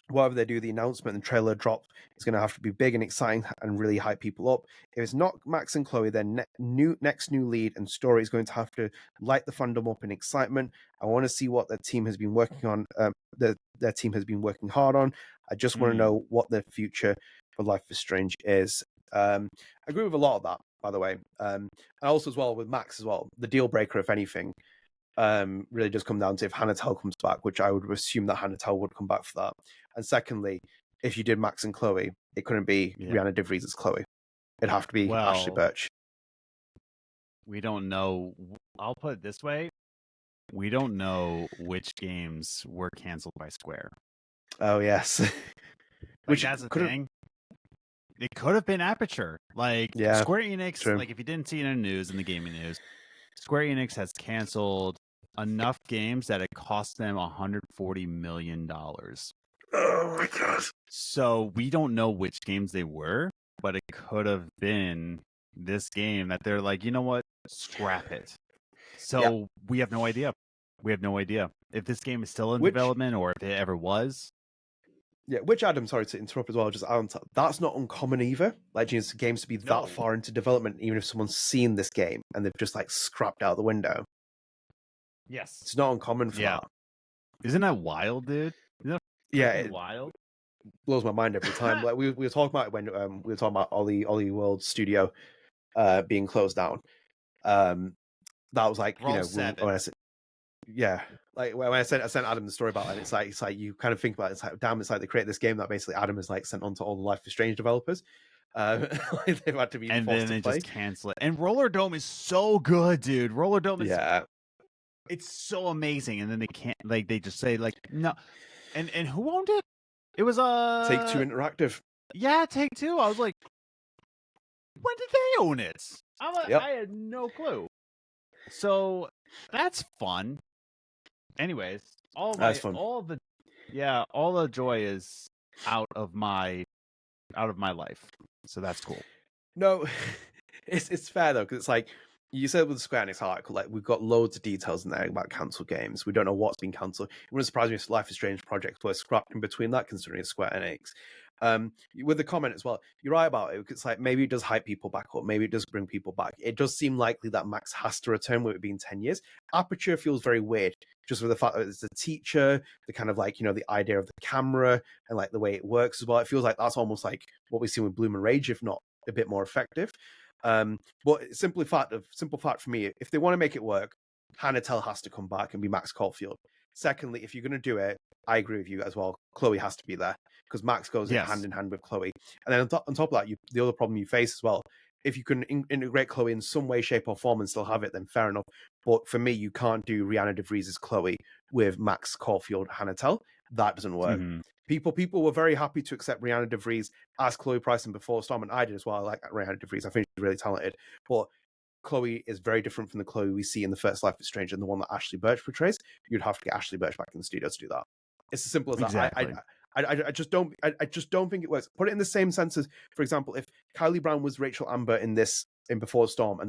Whatever they do, the announcement and trailer drop is going to have to be big and exciting and really hype people up. If it's not Max and Chloe, then next new lead and story is going to have to light the fandom up in excitement. I want to see what their team has been working on. Their team has been working hard on. I just want to know what their future for Life is Strange is. I agree with a lot of that, by the way. And also as well with Max as well, the deal breaker, if anything, really does come down to if Hanatel comes back, which I would assume that Hanatel would come back for that. And secondly, if you did Max and Chloe, it couldn't be Rihanna DeVries as Chloe. It'd have to be Ashley Birch. We don't know. I'll put it this way. We don't know which games were canceled by Square. Oh, yes. Which that's the thing. It could have been Aperture. Square Enix, true. if you didn't see it in the news, in the gaming news, Square Enix has canceled enough games that it cost them $140 million. Oh my god. So we don't know which games they were, but it could have been this game that they're like, you know what? Scrap it. So we have no idea. We have no idea if this game is still in development or if it ever was. Yeah, which Adam, sorry to interrupt as well, just that's not uncommon either. Games to be that far into development, even if someone's seen this game and they've just scrapped out the window. Yes. It's not uncommon for that. Isn't that wild, dude? Wild. Blows my mind every time. We were talking about it when we were talking about Ollie World Studio being closed down. That was when I said, when I sent Adam the story about it, it's like you kind of think about it, it's like, damn, it's like they create this game that basically Adam is sent on to all the Life is Strange developers. They've had to be and forced then to they play. just cancel it. And Roller Dome is so good, dude. Roller Dome is it's so amazing. And then they can't they just say no. And who owned it? It was Take-Two Interactive. Yeah, Take-Two. I was like, when did they own it? I had no clue. So that's fun. Anyways, all the joy is out of my life. So that's cool. No, it's fair though, because it's like you said with the Square Enix article, we've got loads of details in there about cancelled games. We don't know what's been cancelled. It wouldn't surprise me if Life is Strange projects were scrapped in between that, considering it's Square Enix. With the comment as well, you're right about it. It's maybe it does hype people back up. Maybe it does bring people back. It does seem likely that Max has to return with it being 10 years. Aperture feels very weird, just with the fact that it's a teacher, the kind of the idea of the camera and the way it works as well. It feels like that's almost like what we've seen with Bloom and Rage, if not a bit more effective. But simple fact for me, if they want to make it work, Hanatel has to come back and be Max Caulfield. Secondly, if you're going to do it, I agree with you as well. Chloe has to be there because Max goes hand in hand with Chloe. And then on top of that, the other problem you face as well, if you can integrate Chloe in some way, shape, or form and still have it, then fair enough. But for me, you can't do Rihanna DeVries as Chloe with Max Caulfield Hanatel. That doesn't work. Mm-hmm. People were very happy to accept Rihanna DeVries as Chloe Bryson before Storm, and I did as well. I like Rihanna DeVries. I think she's really talented. But Chloe is very different from the Chloe we see in the first Life is Strange and the one that Ashley Birch portrays. You'd have to get Ashley Birch back in the studio to do that. It's as simple as exactly. that. I just don't think it works. Put it in the same sense as, for example, if Kylie Brown was Rachel Amber in this in Before Storm, and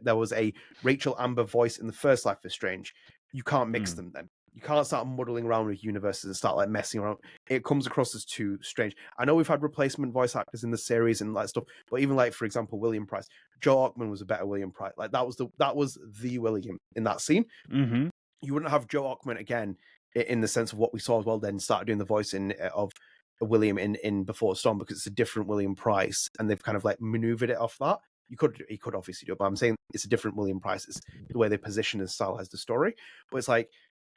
there was a Rachel Amber voice in the first Life is Strange, you can't mix them then. You can't start muddling around with universes and start like messing around. It comes across as too strange. I know we've had replacement voice actors in the series and like stuff, but even like, for example, William Price, Joe Ockman was a better William Price. Like that was the William in that scene. Mm-hmm. You wouldn't have Joe Ockman again in the sense of what we saw as well. Then started doing the voice of William in Before Storm, because it's a different William Price, and they've kind of like maneuvered it off that. He could obviously do it, but I'm saying it's a different William Price. It's the way they position and stylize the story. But it's like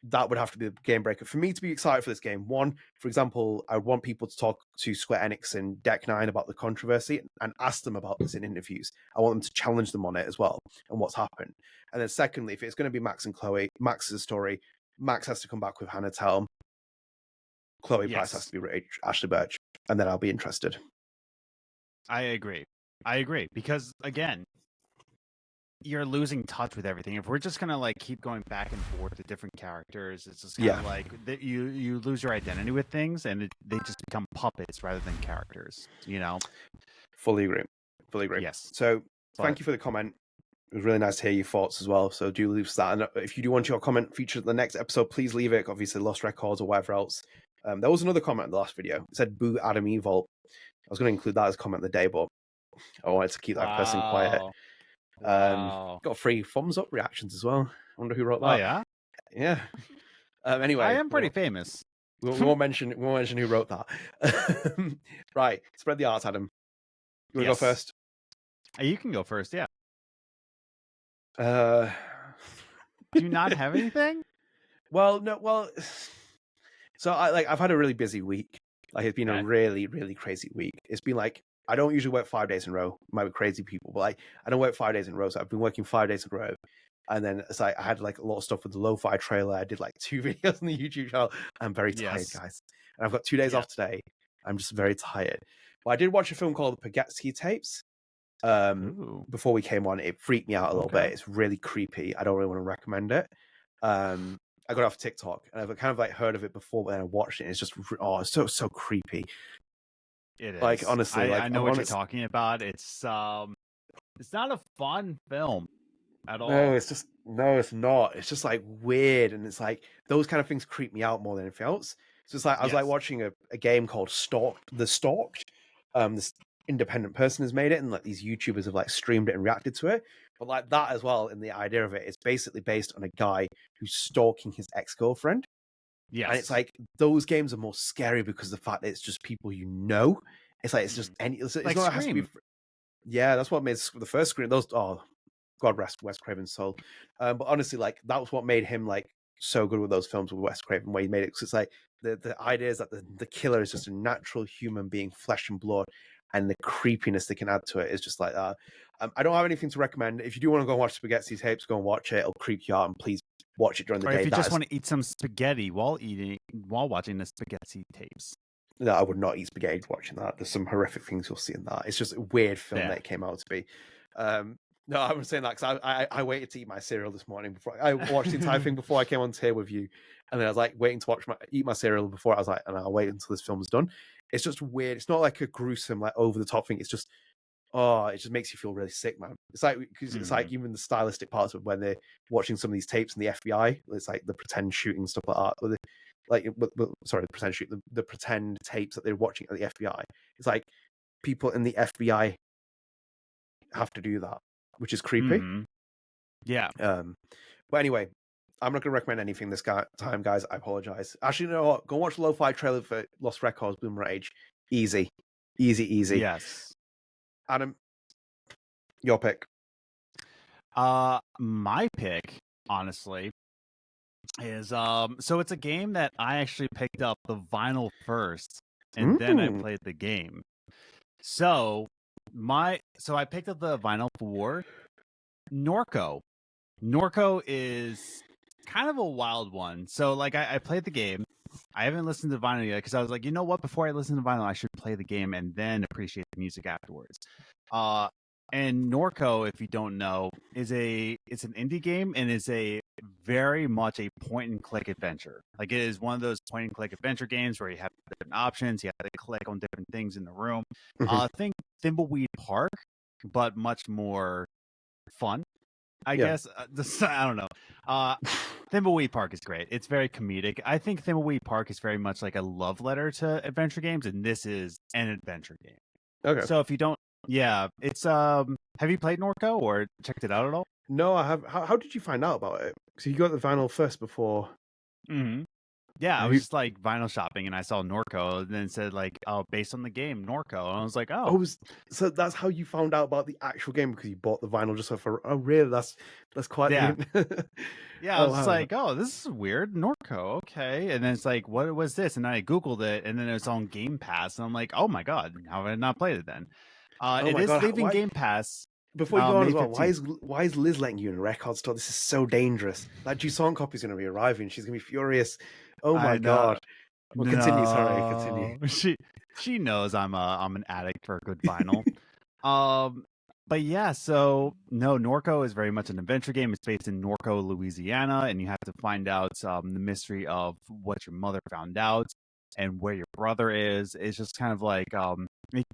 that would have to be the game breaker for me to be excited for this game. One, for example, I would want people to talk to Square Enix and Deck 9 about the controversy and ask them about this in interviews. I want them to challenge them on it as well and what's happened. And then secondly, if it's going to be Max and Chloe, Max's story, Max has to come back with Hannah Tell. Chloe Price has to be Ashley Birch, and then I'll be interested. I agree because again, you're losing touch with everything. If we're just gonna like keep going back and forth to different characters, it's just kind of like you lose your identity with things, and they just become puppets rather than characters. You know. Fully agree. Yes. So thank you for the comment. It was really nice to hear your thoughts as well. So do leave that. And if you do want your comment featured in the next episode, please leave it. Obviously, Lost Records or whatever else. There was another comment in the last video. It said "Boo Adam Evil." I was going to include that as a comment of the day, but I wanted to keep that person quiet. Got 3 thumbs up reactions as well. I wonder who wrote that. Oh yeah, yeah. Anyway, I am pretty famous. We won't mention who wrote that. Right, spread the art, Adam. You want to go first? You can go first. Yeah. Do you not have anything? Well, no. Well, so I've had a really busy week. Like it's been a really, really crazy week. It's been like I don't usually work 5 days in a row. Might be crazy people, but like I don't work 5 days in a row. So I've been working 5 days in a row. And then it's like I had like a lot of stuff with the lo-fi trailer. I did like 2 videos on the YouTube channel. I'm very tired, guys. And I've got 2 days off today. I'm just very tired. But I did watch a film called The Baghadoust Tapes. Before we came on. It freaked me out a little bit. It's really creepy. I don't really want to recommend it. I got it off TikTok, and I've kind of like heard of it before, but then I watched it, and it's just it's so creepy. It is. Like honestly, I know what you're talking about. It's not a fun film at all. No, it's not. It's just like weird, and it's like those kind of things creep me out more than anything else. So it's like I was like watching a game called The Stalked. This independent person has made it, and like these YouTubers have like streamed it and reacted to it. But like that as well, and the idea of it is basically based on a guy who's stalking his ex-girlfriend. Yes. And it's like those games are more scary because of the fact that it's just people you know. It's like it's just any. It's like not, it has to be. Yeah, that's what made the first screen. Those God rest Wes Craven's soul. But honestly, like that was what made him like so good with those films with Wes Craven, where he made it. Because it's like the idea is that the killer is just a natural human being, flesh and blood, and the creepiness they can add to it is just like that. I don't have anything to recommend. If you do want to go and watch Spaghetti Tapes, go and watch it. It'll creep you out, and please watch it during the day. If you just want to eat some spaghetti while watching the Spaghetti Tapes. No, I would not eat spaghetti watching that. There's some horrific things you'll see in that. It's just a weird film that it came out to be. No, I was saying that because I waited to eat my cereal this morning before I watched the entire thing before I came on here with you, and then I was like waiting to eat my cereal before I was like, and I'll wait until this film's done. It's just weird. It's not like a gruesome, like over the top thing. It's just it just makes you feel really sick, man. It's like because it's like even the stylistic parts of when they're watching some of these tapes in the FBI. It's like the pretend shooting stuff like that. The pretend tapes that they're watching at the FBI. It's like people in the FBI have to do that, which is creepy. Yeah. But anyway, I'm not going to recommend anything this time, guys. I apologize. Actually, you know what? Go watch the lo-fi trailer for Lost Records Bloom Rage. Easy. Yes. Adam, your pick. My pick, honestly, is so it's a game that I actually picked up the vinyl first, and then I played the game. So I picked up the vinyl for Norco. Norco is kind of a wild one. So like I played the game. I haven't listened to vinyl yet because I was like, you know what? Before I listen to vinyl, I should play the game and then appreciate the music afterwards. And Norco, if you don't know, it's an indie game and is a very much a point and click adventure. Like it is one of those point and click adventure games where you have different options, you have to click on different things in the room. Think Thimbleweed Park, but much more fun. I Yeah. guess I don't know. Thimbleweed Park is great. It's very comedic. I think Thimbleweed Park is very much like a love letter to adventure games, and this is an adventure game. Okay. So if you don't, yeah, it's Have you played Norco or checked it out at all? No, I have. How did you find out about it? So you got the vinyl first before. Mm-hmm. Yeah, I Have was you- just like vinyl shopping, and I saw Norco, and then it said like, "Oh, based on the game Norco," and I was like, "Oh, So that's how you found out about the actual game, because you bought the vinyl just for. Oh, really? That's quite. Yeah. The... yeah." I was just wow. like, "Oh, this is weird, Norco, okay." And then it's like, "What was this?" And I googled it, and then it was on Game Pass, and I'm like, "Oh my god, how have I not played it then?" Oh It my is God, leaving why- Game Pass. Before you go on May as well, 15th. why is Liz letting you in a record store? This is so dangerous. That Jusant copy is going to be arriving. She's going to be furious. Oh my I know. God. Well, continue. Sorry, No. continue. She knows I'm an addict for a good vinyl. But yeah, so no, Norco is very much an adventure game. It's based in Norco, Louisiana, and you have to find out the mystery of what your mother found out and where your brother is. It's just kind of like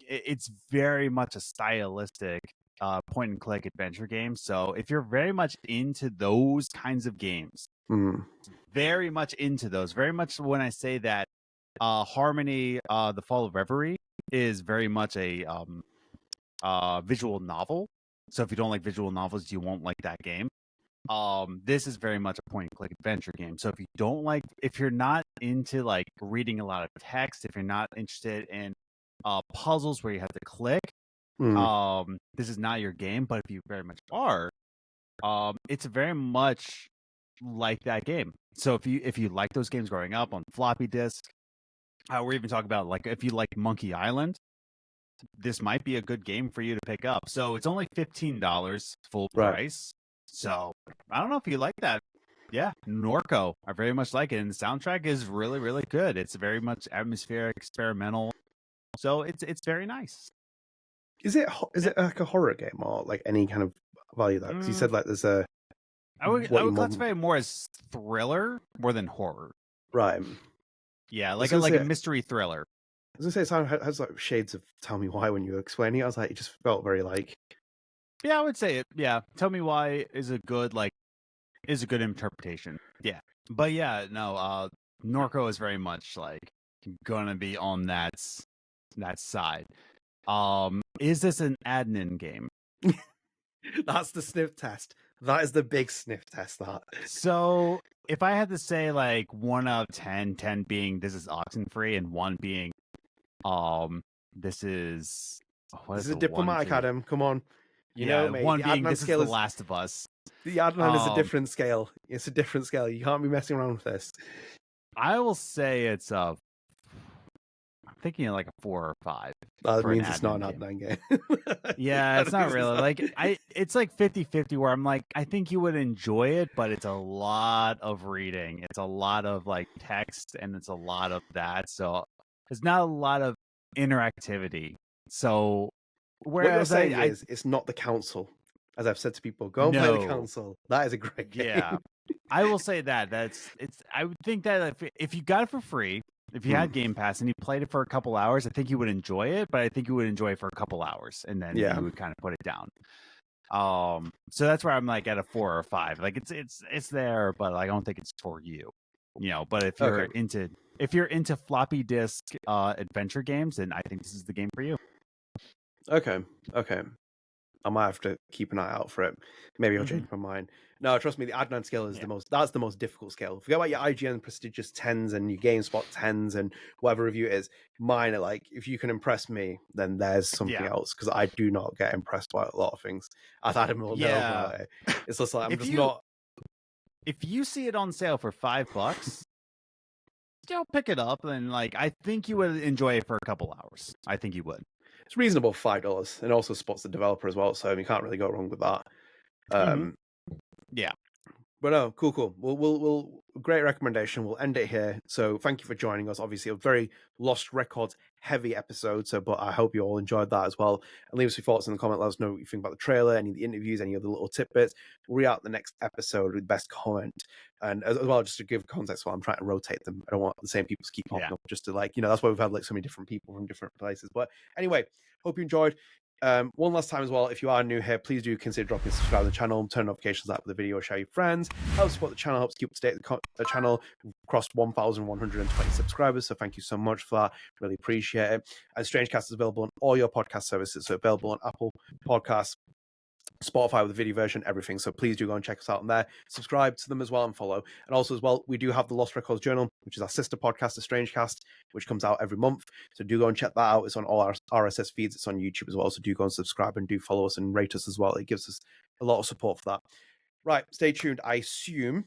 it's very much a stylistic point and click adventure game. So if you're very much into those kinds of games, very much into those, very much when I say that Harmony, The Fall of Reverie is very much a visual novel. So if you don't like visual novels, you won't like that game. This is very much a point and click adventure game. So if you're not into like reading a lot of text, if you're not interested in puzzles where you have to click, this is not your game. But if you very much are, it's very much like that game. So if you like those games growing up on floppy disk, we're even talking about like if you like Monkey Island, this might be a good game for you to pick up. So it's only $15 full price. So I don't know if you like that. Yeah, Norco, I very much like it, and the soundtrack is really, really good. It's very much atmospheric, experimental. So it's very nice. Is it like a horror game or like any kind of value that? Because you said like there's a. I would classify it more as thriller more than horror. Right. Yeah, like a mystery thriller. I was gonna say it has like shades of Tell Me Why when you were explaining it. I was like, it just felt very like. Yeah, I would say it. Yeah, Tell Me Why is a good interpretation. Yeah, but yeah, no. Norco is very much like gonna be on that side. Is this an admin game? That's the sniff test. That is the big sniff test. That. So if I had to say like 1 out of 10, 10 being this is oxen free, and 1 being this is a diplomatic Adam. Come on, you know, mate. 1 the being Adnan this is scale The Last of Us. The Adnan is a different scale. It's a different scale. You can't be messing around with this. I will say it's I'm thinking of like a 4 or 5. That means it's not an Adnan game. Yeah, it's not really like it's like 50-50 where I'm like, I think you would enjoy it, but it's a lot of reading. It's a lot of like text, and it's a lot of that. So there's not a lot of interactivity. So whereas what you're saying is it's not The Council. As I've said to people, go and play The Council. That is a great game. Yeah. I will say that I would think that if you got it for free, if you had Game Pass and you played it for a couple hours, I think you would enjoy it, but I think you would enjoy it for a couple hours and then you would kind of put it down. So that's where I'm like at a 4 or 5. Like it's there, but I don't think it's for you. You know, but if you're into floppy disk adventure games, then I think this is the game for you. Okay. I might have to keep an eye out for it. Maybe I'll change my mind. No, trust me, the Adnan scale is the most difficult scale. Forget about your IGN prestigious 10s and your GameSpot 10s and whatever review it is. Mine are like, if you can impress me, then there's something else, because I do not get impressed by a lot of things. As Adam will know about it. It's just like, if you see it on sale for $5, still pick it up, and like I think you would enjoy it for a couple hours. I think you would. It's reasonable, $5, and also spots the developer as well, so you can't really go wrong with that. Yeah. But no, cool. We'll great recommendation. We'll end it here. So thank you for joining us. Obviously, a very Lost Records heavy episode. But I hope you all enjoyed that as well. And leave us your thoughts in the comment. Let us know what you think about the trailer, any of the interviews, any other little tidbits. We'll read out the next episode with best comment. And as well, just to give context, while I'm trying to rotate them, I don't want the same people to keep popping up. Just to that's why we've had like so many different people from different places. But anyway, hope you enjoyed. One last time as well, if you are new here, please do consider dropping subscribe to the channel, turn notifications up with the video, share your friends, help support the channel, helps keep up to date the channel. We've crossed 1,120 subscribers, so thank you so much for that. Really appreciate it. And StrangeCast is available on all your podcast services, so available on Apple Podcasts, Spotify with the video version, everything. So please do go and check us out on there. Subscribe to them as well and follow. And also as well, we do have the Lost Records Journal, which is our sister podcast, the StrangeCast, which comes out every month. So do go and check that out. It's on all our RSS feeds. It's on YouTube as well. So do go and subscribe and do follow us and rate us as well. It gives us a lot of support for that. Right, stay tuned. I assume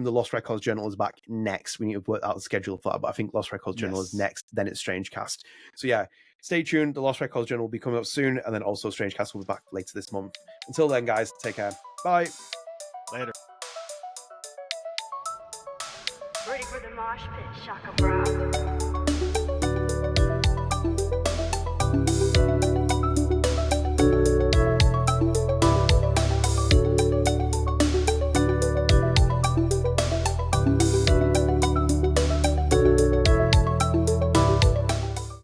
the Lost Records Journal is back next. We need to work out the schedule for that, but I think Lost Records Journal is next, then it's StrangeCast. So yeah, stay tuned. The Lost Records Journal will be coming up soon, and then also StrangeCast will be back later this month. Until then, guys, take care. Bye. Later. Ready for the mosh pit, Shaka Bra.